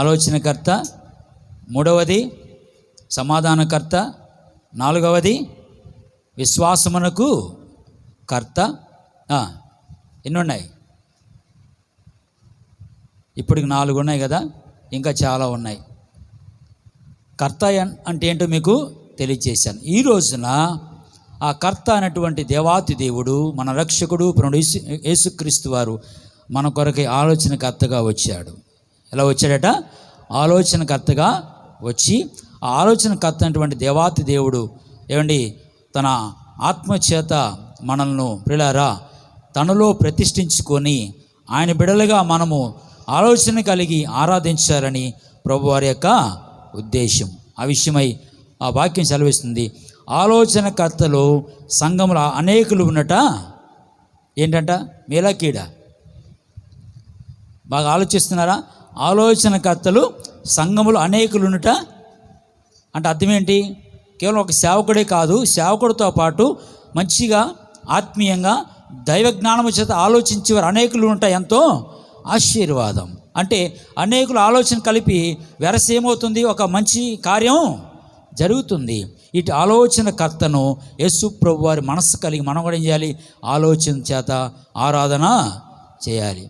ఆలోచనకర్త, మూడవది సమాధానకర్త, నాలుగవది విశ్వాసమునకు కర్త. ఎన్ని ఉన్నాయి? ఇప్పటికి 4 ఉన్నాయి కదా, ఇంకా చాలా ఉన్నాయి. కర్త అంటే ఏంటో మీకు తెలియజేశాను. ఈ రోజున ఆ కర్త అనేటువంటి దేవాతి దేవుడు, మన రక్షకుడు ప్రభువు యేసుక్రీస్తు వారు మన కొరకై ఆలోచనకర్తగా వచ్చాడు. ఎలా వచ్చాడట? ఆలోచనకర్తగా వచ్చి, ఆ ఆలోచనకర్త అనేటువంటి దేవాతి దేవుడు ఏమండి తన ఆత్మచేత మనల్ని ప్రియులారా తనలో ప్రతిష్ఠించుకొని ఆయన బిడలుగా మనము ఆలోచన కలిగి ఆరాధించాలని ప్రభువారి యొక్క ఉద్దేశం. ఆ విషయమై ఆ వాక్యం సెలవిస్తుంది. ఆలోచనకర్తలు సంఘంలో అనేకులు ఉన్నట. ఏంటంట? మేలా కీడా? బాగా ఆలోచిస్తున్నారా? ఆలోచనకర్తలు సంఘములు అనేకులు ఉన్నట అంటే అర్థం ఏంటి? కేవలం ఒక సేవకుడే కాదు, సేవకుడితో పాటు మంచిగా ఆత్మీయంగా దైవ జ్ఞానము చేత ఆలోచించేవారు అనేకులు ఉంటాయి. ఎంతో ఆశీర్వాదం. అంటే అనేకుల ఆలోచన కలిపి వెరసేమవుతుంది, ఒక మంచి కార్యం జరుగుతుంది. ఇటు ఆలోచనకర్తను యేసు ప్రభు వారి మనస్సు కలిగి మనం కూడా ఏం చేయాలి? ఆలోచన చేత ఆరాధన చేయాలి.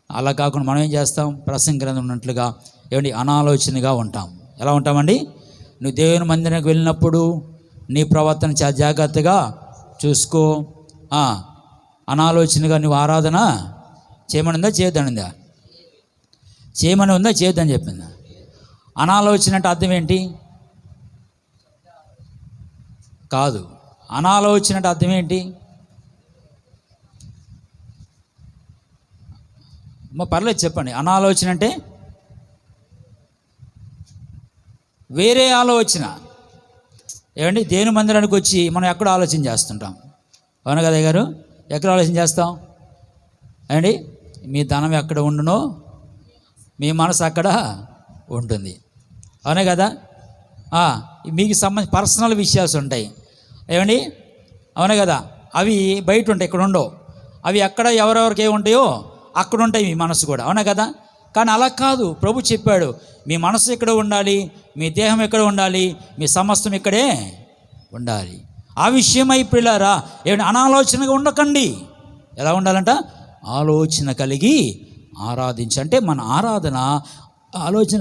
అలా కాకుండా మనం ఏం చేస్తాం? ప్రసంగ గ్రంథం ఉన్నట్లుగా ఏమండి అనాలోచనగా ఉంటాం. ఎలా ఉంటామండి? నువ్వు దేవుని మందిరానికి వెళ్ళినప్పుడు నీ ప్రవర్తన చాలా జాగ్రత్తగా చూసుకో. అనాలోచనగా నువ్వు ఆరాధన చేయమని ఉందా, చేయొద్దనిందా? చేయమని ఉందా, చేయొద్దని చెప్పిందా? అనాలోచన అంటే అర్థం ఏంటి? కాదు. అనాలోచన అంటే అర్థం ఏంటి? పర్లేదు చెప్పండి. అనాలోచన అంటే వేరే ఆలోచన. ఏమండి? దేవుని మందిరానికి వచ్చి మనం ఎక్కడ ఆలోచన చేస్తుంటాం? అవును కదా గారు? ఎక్కడ ఆలోచన చేస్తాం? ఏమండి? మీ ధనం ఎక్కడ ఉండునో మీ మనసు అక్కడ ఉంటుంది. అవునే కదా? మీకు సంబంధించి పర్సనల్ విషయాలు ఉంటాయి. ఏమండి, అవునా కదా? అవి బయట ఉంటాయి, ఇక్కడ ఉండవు. అవి ఎక్కడ ఎవరెవరికి ఏముంటాయో అక్కడ ఉంటాయి మీ మనసు కూడా, అవునా కదా? కానీ అలా కాదు, ప్రభు చెప్పాడు, మీ మనసు ఎక్కడ ఉండాలి, మీ దేహం ఎక్కడ ఉండాలి, మీ సమస్తం ఇక్కడే ఉండాలి. ఆ విషయమై పిల్లారా ఏమంటే అనాలోచనగా ఉండకండి. ఎలా ఉండాలంట? ఆలోచన కలిగి ఆరాధించి. అంటే మన ఆరాధన ఆలోచన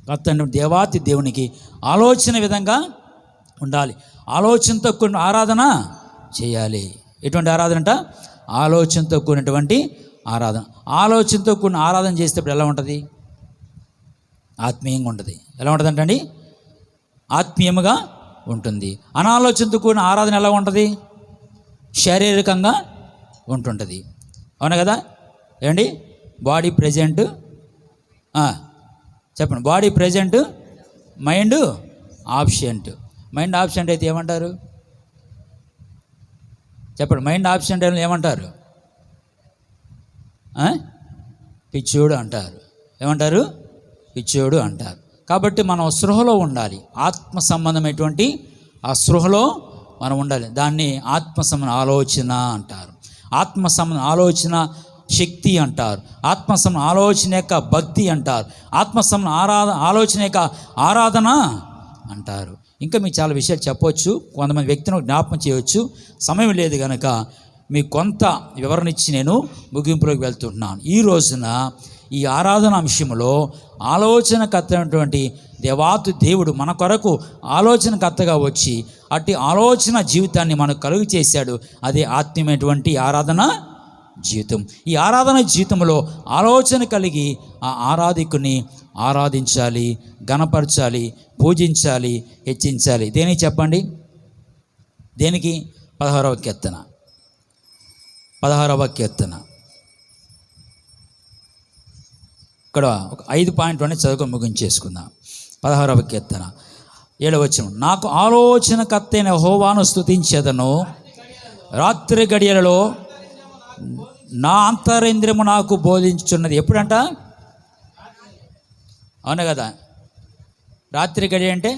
కర్త దేవాతి దేవునికి ఆలోచన విధంగా ఉండాలి. ఆలోచనతో కూడిన ఆరాధన చేయాలి. ఎటువంటి ఆరాధన అంట? ఆలోచనతో కూడినటువంటి ఆరాధన. ఆలోచనతో కూడిన ఆరాధన చేసేటప్పుడు ఎలా ఉంటుంది? ఆత్మీయంగా ఉంటుంది. ఎలా ఉంటుంది అంటండి? ఆత్మీయముగా ఉంటుంది. అనాలోచనతో కూడిన ఆరాధన ఎలా ఉంటుంది? శారీరకంగా ఉంటుంటుంది, అవునా కదా? ఏమండి, బాడీ ప్రెజెంట్, చెప్పండి, body present, mind absent. Mind absent అయితే ఏమంటారు? చెప్పండి, మైండ్ ఆబ్సెంట్ అయితే ఏమంటారు? పిచ్చోడు అంటారు. ఏమంటారు? పిచ్చోడు అంటారు. కాబట్టి మనం స్పృహలో ఉండాలి. ఆత్మ సంబంధమైనటువంటి ఆ స్పృహలో మనం ఉండాలి. దాన్ని ఆత్మ సంబంధ ఆలోచన అంటారు. ఆత్మ సంబంధ ఆలోచన శక్తి అంటారు. ఆత్మ సంబంధ ఆలోచన యొక్క భక్తి అంటారు. ఆత్మ సంబంధ ఆలోచన యొక్క ఆరాధన అంటారు. ఇంకా మీకు చాలా విషయాలు చెప్పవచ్చు, కొంతమంది వ్యక్తులను జ్ఞాపకం చేయవచ్చు. సమయం లేదు కనుక మీకు కొంత వివరణ ఇచ్చి నేను ముగింపులోకి వెళ్తున్నాను. ఈ రోజున ఈ ఆరాధన అంశంలో ఆలోచనకర్త అయినటువంటి దేవాతి దేవుడు మన కొరకు ఆలోచనకర్తగా వచ్చి అట్టి ఆలోచన జీవితాన్ని మనకు కలుగు చేశాడు. అదే ఆత్మీయమైనటువంటి ఆరాధన జీవితం. ఈ ఆరాధన జీవితంలో ఆలోచన కలిగి ఆ ఆరాధికుని ఆరాధించాలి, గణపరచాలి, పూజించాలి, హెచ్చించాలి. దేనికి చెప్పండి? దేనికి? 16వ కీర్తన. 16వ కీర్తన ఇక్కడ ఒక 5 పాయింట్లోనే చదువుకొని ముగించేసుకుందాం. 16వ కీర్తన 7వ వచనం. నాకు ఆలోచనకర్త అయిన యెహోవాను స్తుతించెదను, రాత్రి గడియలలో నా అంతరేంద్రియము నాకు బోధించుచున్నది. ఎప్పుడంట? అవును కదా? రాత్రి గడియ అంటే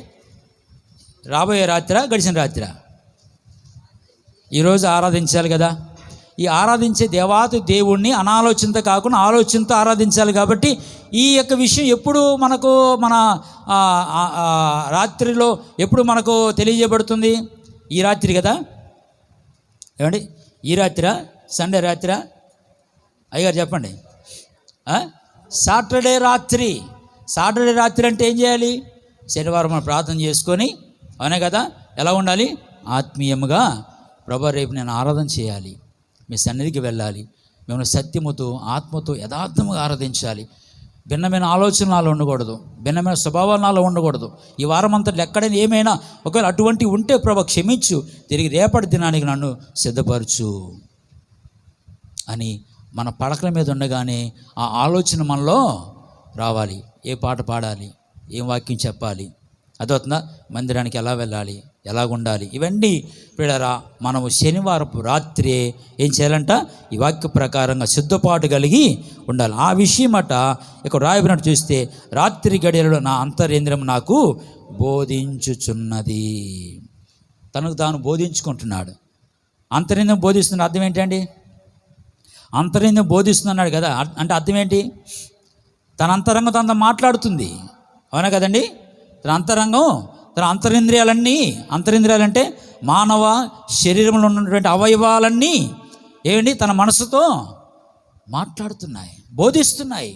రాబోయే రాత్రా, గడిచిన రాత్రా? ఈరోజు ఆరాధించాలి కదా. ఈ ఆరాధించే దేవాతి దేవుణ్ణి అనాలోచనతో కాకుండా ఆలోచనతో ఆరాధించాలి. కాబట్టి ఈ యొక్క విషయం ఎప్పుడు మనకు మన రాత్రిలో ఎప్పుడు మనకు తెలియజేయబడుతుంది? ఈ రాత్రి కదా. ఏమండి, ఈ రాత్రా, సండే రాత్రా? అయ్యగారు చెప్పండి. సాటర్డే రాత్రి. సాటర్డే రాత్రి అంటే ఏం చేయాలి? శనివారం మనం ప్రార్థన చేసుకొని, అవునే కదా, ఎలా ఉండాలి? ఆత్మీయముగా, ప్రభు రేపు నేను ఆరాధన చేయాలి, మీ సన్నిధికి వెళ్ళాలి, మిమ్మల్ని సత్యముతో ఆత్మతో యథార్థముగా ఆరాధించాలి. భిన్నమైన ఆలోచనలు నాలో ఉండకూడదు, భిన్నమైన స్వభావాలు నాలో ఉండకూడదు. ఈ వారం అంతట్లో ఎక్కడైనా ఏమైనా ఒకవేళ అటువంటి ఉంటే ప్రభు క్షమించు, తిరిగి రేపటి దినానికి నన్ను సిద్ధపరచు అని మన పడకల మీద ఉండగానే ఆ ఆలోచన మనలో రావాలి. ఏ పాట పాడాలి, ఏం వాక్యం చెప్పాలి, అదవుతుందా, మందిరానికి ఎలా వెళ్ళాలి, ఎలాగుండాలి, ఇవన్నీ పిల్లరా మనము శనివారపు రాత్రి ఏం చేయాలంట? ఈ వాక్య ప్రకారంగా సిద్ధపాటు కలిగి ఉండాలి. ఆ విషయం అట ఇక్కడ రాయబడినట్టు చూస్తే, రాత్రి గడియలలో నా అంతరేంద్రియం నాకు బోధించుచున్నది. తనకు తాను బోధించుకుంటున్నాడు. అంతరేంద్రియం బోధిస్తున్న అర్థం ఏంటండి? అంతరేంద్రియం బోధిస్తున్నాడు కదా, అంటే అర్థం ఏంటి? తన అంతరంగం తనతో మాట్లాడుతుంది, అవునా కదండి? తన అంతరంగం, తన అంతరింద్రియాలంటే మానవ శరీరంలో ఉన్నటువంటి అవయవాలన్నీ ఏమండి తన మనసుతో మాట్లాడుతున్నాయి, బోధిస్తున్నాయి.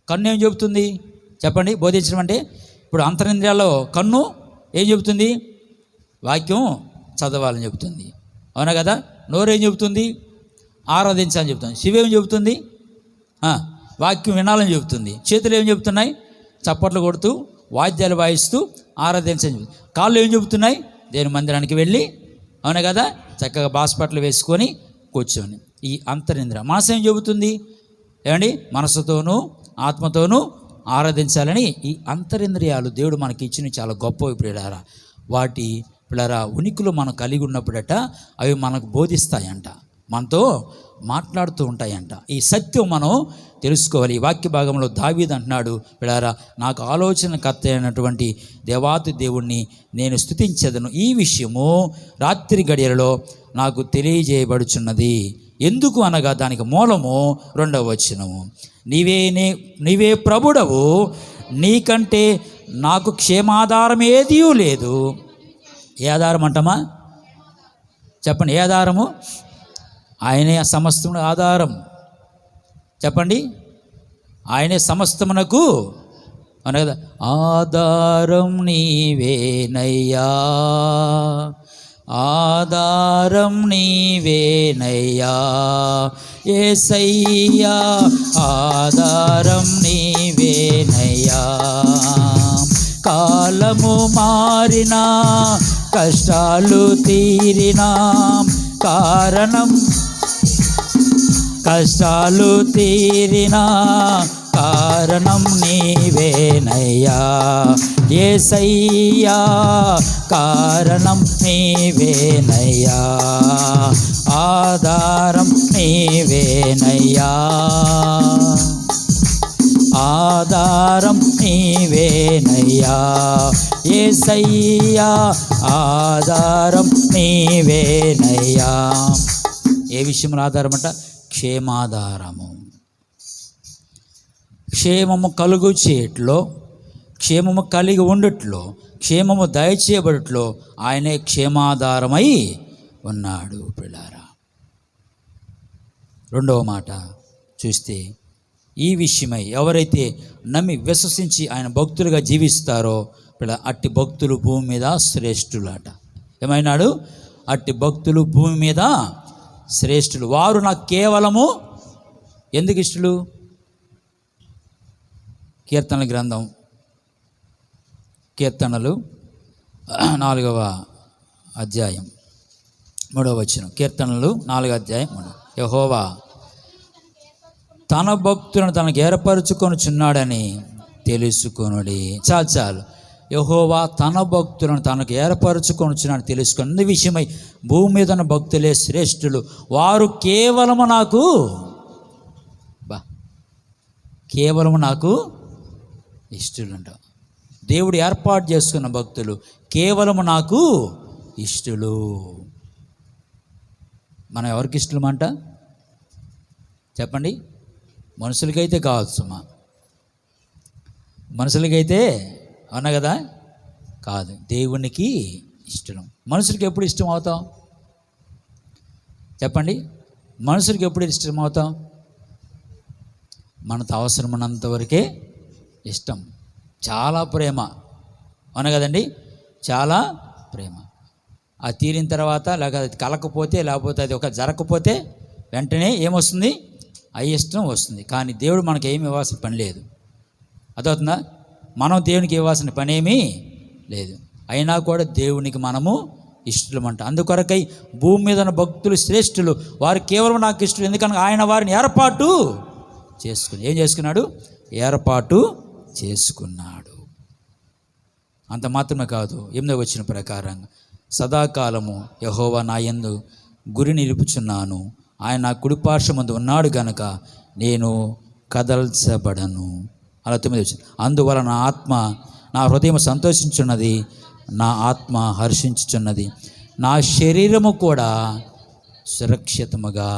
కన్ను ఏం చెబుతుంది చెప్పండి? బోధించడం అంటే ఇప్పుడు అంతరింద్రియాల్లో కన్ను ఏం చెబుతుంది? వాక్యం చదవాలని చెబుతుంది, అవునా కదా? నోరేం చెబుతుంది? ఆరాధించాలని చెబుతుంది. శివేం చెబుతుంది? వాక్యం వినాలని చెబుతుంది. చేతులు ఏం చెబుతున్నాయి? చప్పట్లు కొడుతూ వాద్యాలు వాయిస్తూ ఆరాధించని చెబుతుంది. కాళ్ళు ఏం చెబుతున్నాయి? దేవుని మందిరానికి వెళ్ళి, అవునా కదా, చక్కగా బాస్పట్లు వేసుకొని కూర్చొని. ఈ అంతరింద్రియ మనసు ఏం చెబుతుంది? ఏమండి, మనసుతోనూ ఆత్మతోనూ ఆరాధించాలని ఈ అంతరింద్రియాలు దేవుడు మనకి ఇచ్చిన చాలా గొప్పవి ప్రియులారా. వాటి పిల్లరా ఉనికిలో మనం కలిగి ఉన్నప్పుడట అవి మనకు బోధిస్తాయంట. మనతో మాట్లాడుతూ ఉంటాయంట. ఈ సత్యం మనం తెలుసుకోవాలి. ఈ వాక్య భాగంలో దావీదు అంటున్నాడు, పిల్లారా, నాకు ఆలోచనకర్త అయినటువంటి దేవాతి దేవుణ్ణి నేను స్తుతించెదను. ఈ విషయము రాత్రి గడియలలో నాకు తెలియజేయబడుచున్నది. ఎందుకు అనగా దానికి మూలము 2వ వచనము, నీవే ప్రభుడవు, నీకంటే నాకు క్షేమాధారం ఏదీ లేదు. ఏ ఆధారం అంటామా? చెప్పండి, ఏ ఆధారము? ఆయనే సమస్తమున ఆధారం. చెప్పండి, ఆయనే సమస్తమునకు అనే కదా, ఆధారం నీవేనయ్యా, ఆధారం నీవేనయ్యా యేసయ్యా, ఆధారం నీవేనయ్యా. కాలము మారినా, కష్టాలు తీరినా, కష్టాలు తీరినా కారణం నీవేనయ్యా యేసయ్యా, కారణం నీవేనయ్యా, ఆధారం నీవేనయ్యా, ఆధారం నీవేనయ్యా యేసయ్యా, ఆధారం నీవేనయ్యా. ఏ విషయంలో ఆధారం అంట? క్షేమాధారము. క్షేమము కలుగు చేయట్లో, క్షేమము కలిగి ఉండట్లో, క్షేమము దయచేయబడట్లో ఆయనే క్షేమాధారమై ఉన్నాడు. పిల్లారా, 2వ మాట చూస్తే, ఈ విషయమై ఎవరైతే నమ్మి విశ్వసించి ఆయన భక్తులుగా జీవిస్తారో అట్టి భక్తులు భూమి మీద శ్రేష్ఠులట. ఏమైనాడు? అట్టి భక్తులు భూమి మీద శ్రేష్ఠులు. వారు నాకు కేవలము ఎందుకు ఇష్టలు? కీర్తనల గ్రంథం, కీర్తనలు 4వ అధ్యాయం 3వ వచనం. కీర్తనలు 4వ అధ్యాయం 3. యెహోవా తన భక్తులను తనకు ఏర్పరచుకొనుచున్నాడని తెలుసుకొనుడి. చాలు. యెహోవా తన భక్తులను తనకు ఏర్పరచుకొనుచున్నాడని తెలుసుకుని విషయమై భూమి మీద ఉన్న భక్తులే శ్రేష్ఠులు. వారు కేవలము నాకు కేవలము నాకు ఇష్టలుంట. దేవుడు ఏర్పాటు చేసుకున్న భక్తులు కేవలము నాకు ఇష్టలు. మనం ఎవరికి ఇష్టలమంట? చెప్పండి. మనుషులకైతే కావచ్చుమా, మనుషులకైతే అవునా కదా? కాదు, దేవునికి ఇష్టం. మనుషులకి ఎప్పుడు ఇష్టం అవుతాం? చెప్పండి, మనుషులకి ఎప్పుడు ఇష్టం అవుతాం? మనకు అవసరమైనంత వరకే ఇష్టం. చాలా ప్రేమ, అవునా కదండి? చాలా ప్రేమ. అది తీరిన తర్వాత లేక అది కలకపోతే, లేకపోతే అది ఒక జరగకపోతే వెంటనే ఏమొస్తుంది? అయిష్టం వస్తుంది. కానీ దేవుడు మనకి ఏమి ఇవ్వాల్సిన పని లేదు. అదవుతుందా? మనం దేవునికి ఇవ్వాల్సిన పనేమీ లేదు. అయినా కూడా దేవునికి మనము ఇష్టలమంట. అందుకొరకై భూమి మీద ఉన్న భక్తులు శ్రేష్ఠులు. వారు కేవలం నాకు ఇష్టలు. ఎందుకనగా ఆయన వారిని ఏర్పాటు ఏం చేసుకున్నాడు? ఏర్పాటు చేసుకున్నాడు. అంత మాత్రమే కాదు, 8వ వచనం ప్రకారంగా సదాకాలము యెహోవా నా యందు గురి నిలుపుచున్నాను, ఆయన నా కుడిపార్శ్వమందు ఉన్నాడు గనుక నేను కదల్చబడను. అలా 9వ వచనం. అందువల్ల నా ఆత్మ, నా హృదయం సంతోషించున్నది, నా ఆత్మ హర్షించుచున్నది, నా శరీరము కూడా సురక్షితముగా.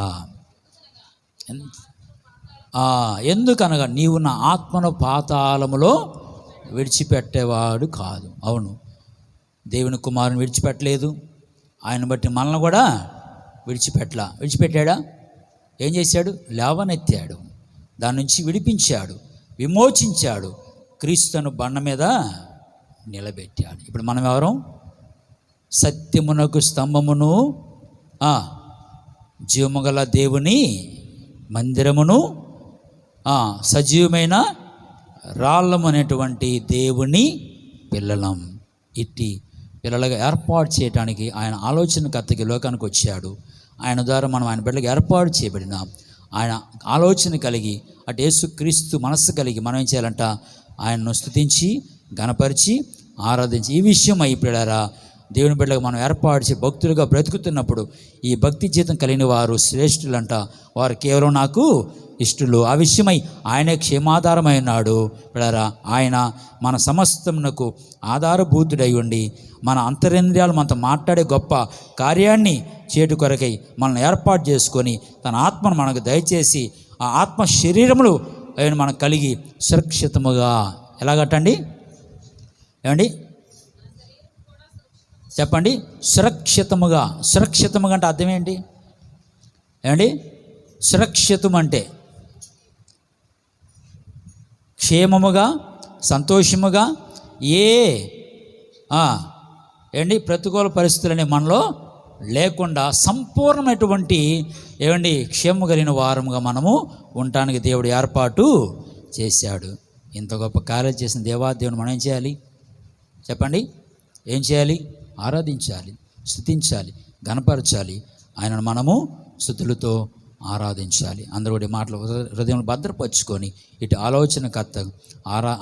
ఎందుకనగా నీవు నా ఆత్మను పాతాళములో విడిచిపెట్టేవాడు కాదు. అవును, దేవుని కుమారుని విడిచిపెట్టలేదు, ఆయన బట్టి మనల్ని కూడా విడిచిపెట్టాడా? ఏం చేశాడు? లేవనెత్తాడు, దాని నుంచి విడిపించాడు, విమోచించాడు, క్రీస్తును బండ మీద నిలబెట్టాడు. ఇప్పుడు మనం ఎవరం? సత్యమునకు స్తంభమును, జీవముగల దేవుని మందిరమును, సజీవమైన రాళ్ళము అనేటువంటి దేవుని పిల్లలం. ఇట్టి పిల్లలుగా ఏర్పాటు చేయడానికి ఆయన ఆలోచనకర్తకి లోకానికి వచ్చాడు. ఆయన ద్వారా మనం ఆయన బిడ్డలకు ఏర్పాటు చేయబడినాం. ఆయన ఆలోచన కలిగి, అటు యేసుక్రీస్తు మనస్సు కలిగి మనం ఏం చేయాలంట? ఆయనను స్తుతించి, గణపరిచి, ఆరాధించి. ఈ విషయం అయిపోయారా దేవుని బిడ్డగా మనం ఏర్పాటు భక్తులుగా బ్రతుకుతున్నప్పుడు ఈ భక్తి జీతం కలిగిన వారు శ్రేష్ఠులంట, వారు కేవలం నాకు ఇష్టలు. ఆ విషయమై ఆయనే క్షేమాధారమై ఉన్నాడు. పిల్లరా, ఆయన మన సమస్తమునకు ఆధారభూతుడై ఉండి మన అంతరింద్రియాలు మనతో మాట్లాడే గొప్ప కార్యాన్ని చేటు కొరకై మనల్ని ఏర్పాటు చేసుకొని తన ఆత్మను మనకు దయచేసి ఆ ఆత్మ శరీరములు ఆయన మనకు కలిగి సురక్షితముగా ఎలాగట్టండి ఏమండి చెప్పండి, సురక్షితముగా. సురక్షితముగా అంటే అర్థం ఏంటి ఏమండి? సురక్షితం అంటే క్షేమముగా, సంతోషముగా, ఏంటి ప్రతికూల పరిస్థితులనే మనలో లేకుండా సంపూర్ణమైనటువంటి ఏమండి క్షేమ కలిగిన వారముగా మనము ఉండటానికి దేవుడు ఏర్పాటు చేశాడు. ఇంత గొప్ప కార్యాలు చేసిన దేవాదేవుని మనం ఏం చేయాలి చెప్పండి? ఏం చేయాలి? ఆరాధించాలి, స్తుతించాలి, ఘనపరచాలి. ఆయనను మనము స్తుతులతో ఆరాధించాలి. అందరూ కూడా మాటలు హృదయం భద్రపరుచుకొని ఇటు ఆలోచనకర్త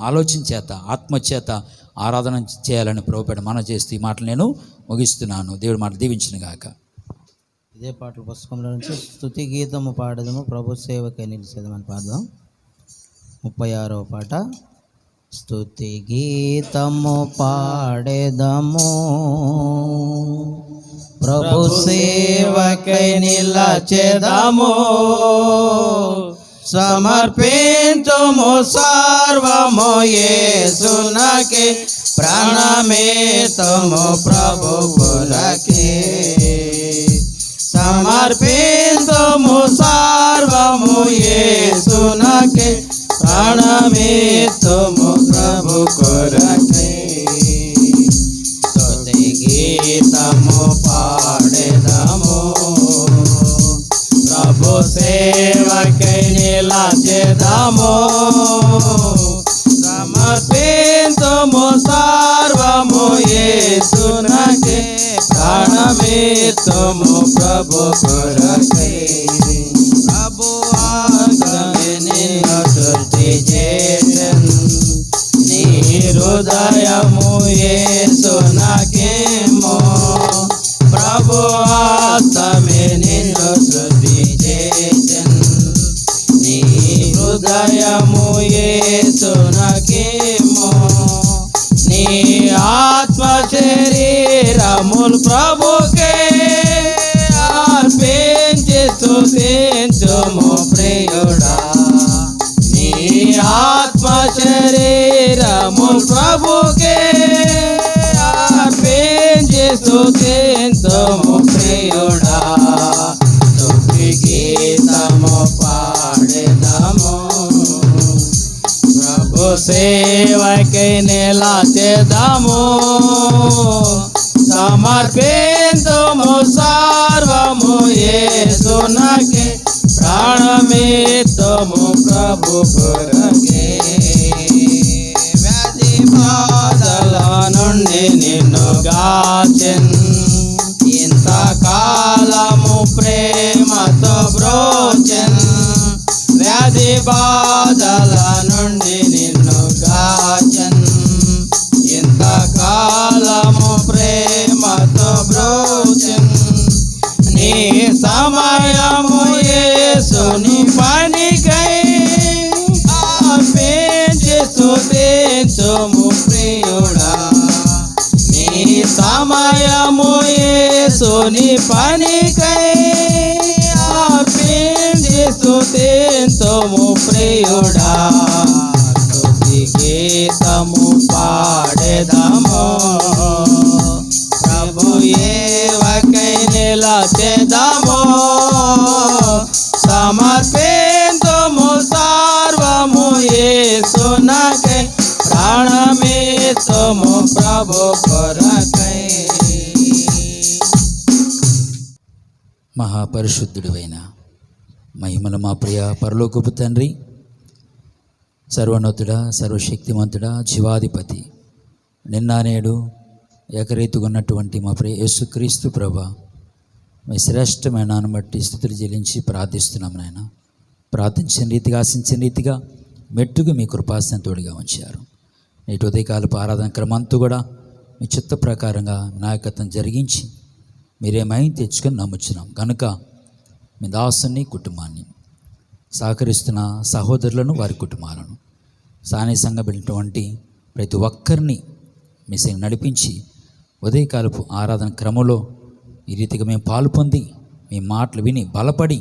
ఆలోచన చేత ఆత్మచేత ఆరాధన చేయాలని ప్రభుపేట మనం చేస్తూ ఈ మాటలు నేను ముగిస్తున్నాను. దేవుడి మాట దీవించిన గాక. ఇదే పాటల పుస్తకంలో నుంచి స్తుతి గీతము పాడదము ప్రభు సేవకై నిలిచేదమని పాడదాం. 36వ పాట. స్తుతి గీతము పాడేదము ప్రభు సేవకై నిలచెదము, సమర్పించుము సర్వము యేసునకే, ప్రాణమేతము ప్రభు కొరకే. సమర్పించుము సర్వము యేసునకే, ప్రాణమేతము ప్రభు కొరకే. స్తుతి గీతము పాడెదము ప్రభు సేవకై నిలచెదము, సమర్పించుము సర్వము యేసునకే, ప్రాణమేతము ప్రభు కొరకే. ప్రభు ఆజ్ఞమే నిన్ను సృష్టి చేసెను, నీ హృదయము యేసునకేమో. ప్రభు ఆత్మే నిన్ను సృష్టి చేసెను, నీ హృదయము యేసునకేమో. నీ ఆత్మ శరీరములు ప్రభుకే అర్పించి స్తుతించుము ప్రియుడా. నీ ఆత్మ శరీరము ప్రభుకే అర్పించి స్తుతించుము ప్రియుడా. స్తుతి గీతము పాడెదము ప్రభు సేవకై నిలచెదము, సమర్పించుము సర్వము యేసునకే, ప్రాణమేతము ప్రభు కొరకే. వ్యాధి బాధల నుండి నిన్ను గాచెన్, ఇంతకాలము ప్రేమతో బ్రోచెన్. వ్యాధి బాధల నుండి నిన్ను గాచెన్, ఇంతకాలము ప్రేమతో బ్రోచెన్. నీ సమయము యేసుని పనికై అర్పించి స్తుతించుము ప్రియుడా. నీ సమయము యేసుని పనికై అర్పించి స్తుతించుము ప్రియుడా. స్తుతి గీతము పాడెదము ప్రభు సేవకై నిలచెదము, సమర్పించుము సర్వము యేసునకే, ప్రాణమేతము ప్రభు కొరకై. మహాపరిశుద్ధుడివైన మహిమల మా ప్రియ పరలోకపు తండ్రి, సర్వోన్నతుడా, సర్వశక్తిమంతుడా, జీవాధిపతి, నిన్న నేడు ఏకరీతిగా ఉన్నటువంటి మా ప్రియ యేసుక్రీస్తు ప్రభా, మీ శ్రేష్టమైన నాన్న బట్టి స్తుతులు చెల్లించి ప్రార్థిస్తున్నాం నాయన. ప్రార్థించిన రీతిగా, ఆశించిన రీతిగా మెట్టుకు మీ కృపాసన తోడుగా ఉంచారు. నేటి ఉదయకాలపు ఆరాధన క్రమంతో కూడా మీ చిత్త ప్రకారంగా నాయకత్వం జరిగించి మీరేమై తెచ్చుకొని నమ్ముచున్నాం కనుక మీ దాసుని కుటుంబాన్ని సహకరిస్తున్న సహోదరులను వారి కుటుంబాలను సానిసంగా వెళ్ళినటువంటి ప్రతి ఒక్కరిని మీ సేవ నడిపించి ఉదయకాలపు ఆరాధన క్రమంలో ఈ రీతిగా మేము పాలు పొంది మీ మాటలు విని బలపడి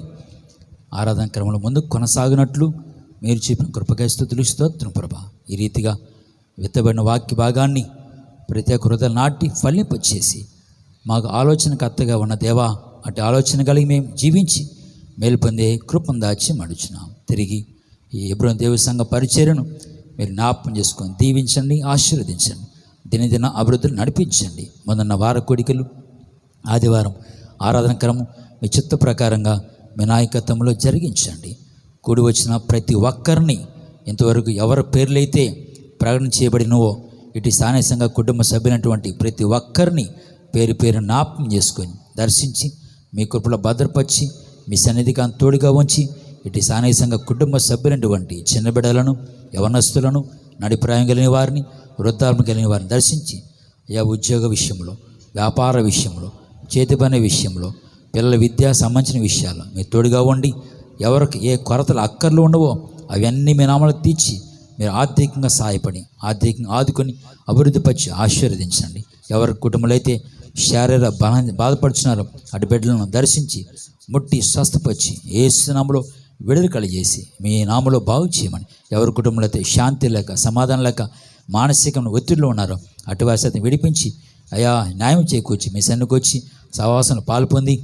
ఆరాధన క్రమంలో ముందుకు కొనసాగినట్లు మీరు చెప్పిన కృపకై స్తుతులు స్తోత్రం ప్రభా. ఈ రీతిగా విత్తబడిన వాక్య భాగాన్ని ప్రత్యేక హృదయాలు నాటి ఫలింపచేసి మాకు ఆలోచనకర్తగా ఉన్న దేవా అటు ఆలోచన కలిగి మేము జీవించి మేలు పొందే కృపను దాచి మడుచున్నాం. తిరిగి ఈ హెబ్రోను దేవుని సంఘ పరిచర్యను మీరు జ్ఞాపకం చేసుకొని దీవించండి, ఆశీర్వదించండి, దినదిన అభివృద్ధిని నడిపించండి. మొదన్న వార కోడికలు ఆదివారం ఆరాధన క్రమం మీ చిత్త ప్రకారంగా మీ నాయకత్వంలో జరిగించండి. కూడి వచ్చిన ప్రతి ఒక్కరిని ఇంతవరకు ఎవరి పేర్లైతే ప్రకటన చేయబడినవో ఇటు స్థానికంగా కుటుంబ సభ్యులైనటువంటి ప్రతి ఒక్కరిని పేరు పేరు జ్ఞాపకం చేసుకొని దర్శించి మీ కృపలో భద్రపరిచి మీ సన్నిధికి తోడుగా ఉంచి ఇటు స్థానికంగా కుటుంబ సభ్యులైనటువంటి చిన్న బిడ్డలను, యవనస్తులను, నడిప్రాయం కలిగిన వారిని, వృద్ధాలను కలిగిన వారిని దర్శించి అయా ఉద్యోగ విషయంలో, వ్యాపార విషయంలో, చేతి పని విషయంలో, పిల్లల విద్యా సంబంధించిన విషయాలు మీరు తోడుగా ఉండి ఎవరికి ఏ కొరతలు అక్కర్లు ఉండవో అవన్నీ మీ నామలు తీర్చి మీరు ఆర్థికంగా సహాయపడి ఆర్థికంగా ఆదుకొని అభివృద్ధిపరిచి ఆశీర్వదించండి. ఎవరి కుటుంబంలో అయితే శారీర బాధపడుచున్నారో అటు బిడ్డలను దర్శించి ముట్టి స్వస్థపరిచి యేసు నామములో విడుదల కలిగజేసి మీ నామములో బాగు చేయమని, ఎవరి కుటుంబంలో అయితే శాంతి లేక సమాధానం లేక మానసిక ఒత్తిడిలో ఉన్నారో అటు వారి సైతం విడిపించి అయా న్యాయం చేకూర్చి మీ సన్నిధికి వచ్చి సహవాసంలో పాల్పొంది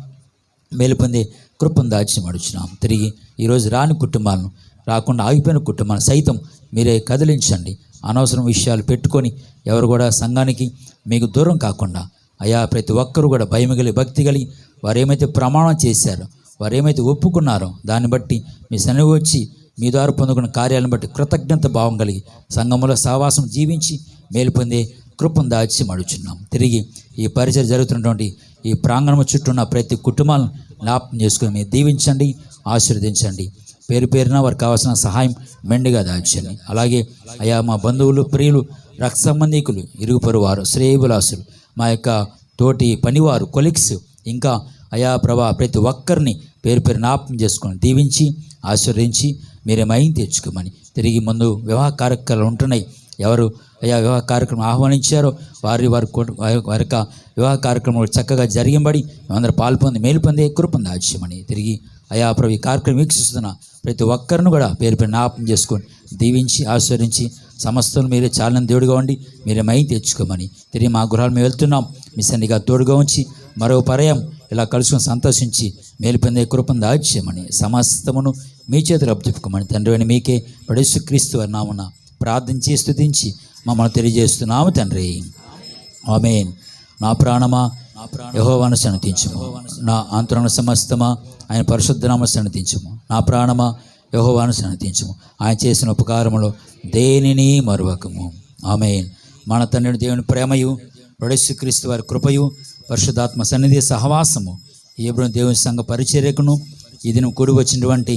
మేలు పొందే కృపను దాచి మడుచున్నాం. తిరిగి ఈరోజు రాని కుటుంబాలను, రాకుండా ఆగిపోయిన కుటుంబాలను సైతం మీరే కదిలించండి. అనవసరం విషయాలు పెట్టుకొని ఎవరు కూడా సంఘానికి మీకు దూరం కాకుండా అయా ప్రతి ఒక్కరు కూడా భయం కలిగి, భక్తి కలిగి వారు ఏమైతే ప్రమాణం చేశారో, వారు ఏమైతే ఒప్పుకున్నారో దాన్ని బట్టి మీ సన్నిధికి వచ్చి మీ ద్వారా పొందుకున్న కార్యాలను బట్టి కృతజ్ఞత భావం కలిగి సంఘంలో సహవాసం జీవించి మేలు పొందే కృపను దాచి మడుచున్నాం. తిరిగి ఈ పరిచయం జరుగుతున్నటువంటి ఈ ప్రాంగణం చుట్టూ ఉన్న ప్రతి కుటుంబాలను జ్ఞాపకం చేసుకుని మీరు దీవించండి, ఆశీర్వదించండి. పేరు పేరున వారికి కావాల్సిన సహాయం మెండుగా దాచండి. అలాగే అయా మా బంధువులు, ప్రియులు, రక్త సంబంధికులు, ఇరుగు పొరుగు వారు, శ్రేయభిలాసులు, మా యొక్క తోటి పనివారు, కొలిక్స్, ఇంకా అయా ప్రభా ప్రతి ఒక్కరిని పేరు పేరు జ్ఞాపకం చేసుకొని దీవించి ఆశీర్వదించి మీరే మైం తెచ్చుకోమని. తిరిగి ముందు వివాహ కార్యక్రమాలు ఉంటున్నాయి. ఎవరు అయా వివాహ కార్యక్రమం ఆహ్వానించారో వారి యొక్క వివాహ కార్యక్రమాలు చక్కగా జరిగింబడి మేమందరూ పాల్పొంది మేలు పొందే కృపను దాచ్యమని. తిరిగి అయా ప్రభు ఈ కార్యక్రమం వీక్షిస్తున్న ప్రతి ఒక్కరిని కూడా పేరు పేరు జ్ఞాపకం చేసుకొని దీవించి ఆశీర్వదించి సమస్తం మీరే చాలని దేవుడిగా ఉండి మీరే మైం తెచ్చుకోమని. తిరిగి మా గృహాలు మేము వెళ్తున్నాం, మీ సన్నిధిగా తోడుగా ఉంచి మరో పర్యాయం ఇలా కలుసుకొని సంతోషించి మేలు పొందే కృపను దాచ్యమని సమస్తమును మీ చేతులు అప్పచెప్పుకోమని తండ్రి అని మీకే యేసుక్రీస్తు వారి నామమున ప్రార్థించి స్తుతించి మమ్మల్ని తెలియజేస్తున్నాము తండ్రి. ఆమేన్. నా ప్రాణమా యెహోవాను సన్నతించుము, నా అంతరంగ సమస్తమా ఆయన పరిశుద్ధ నామమును సన్నతించుము. నా ప్రాణమా యెహోవాను సన్నతించుము, ఆయన చేసిన ఉపకారములో దేనిని మరువకము. ఆమేన్. మన తండ్రి దేవుని ప్రేమయు యేసుక్రీస్తు వారి కృపయు పరిశుద్ధాత్మ సన్నిధి సహవాసము ఈ హెబ్రోను దేవుని సంఘ పరిచర్యకును ఈ దినం కూడి వచ్చినటువంటి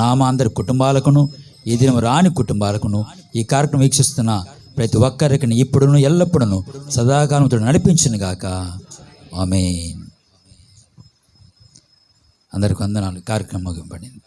నామ అందరి కుటుంబాలకును ఈ దినం రాని కుటుంబాలకును ఈ కార్యక్రమం వీక్షిస్తున్న ప్రతి ఒక్కరికి ఇప్పుడును ఎల్లప్పుడూ సదాకాలంతో నడిపించునుగాక. ఆమేన్. అందరికి వందనాలు. కార్యక్రమం ముగింపబడింది.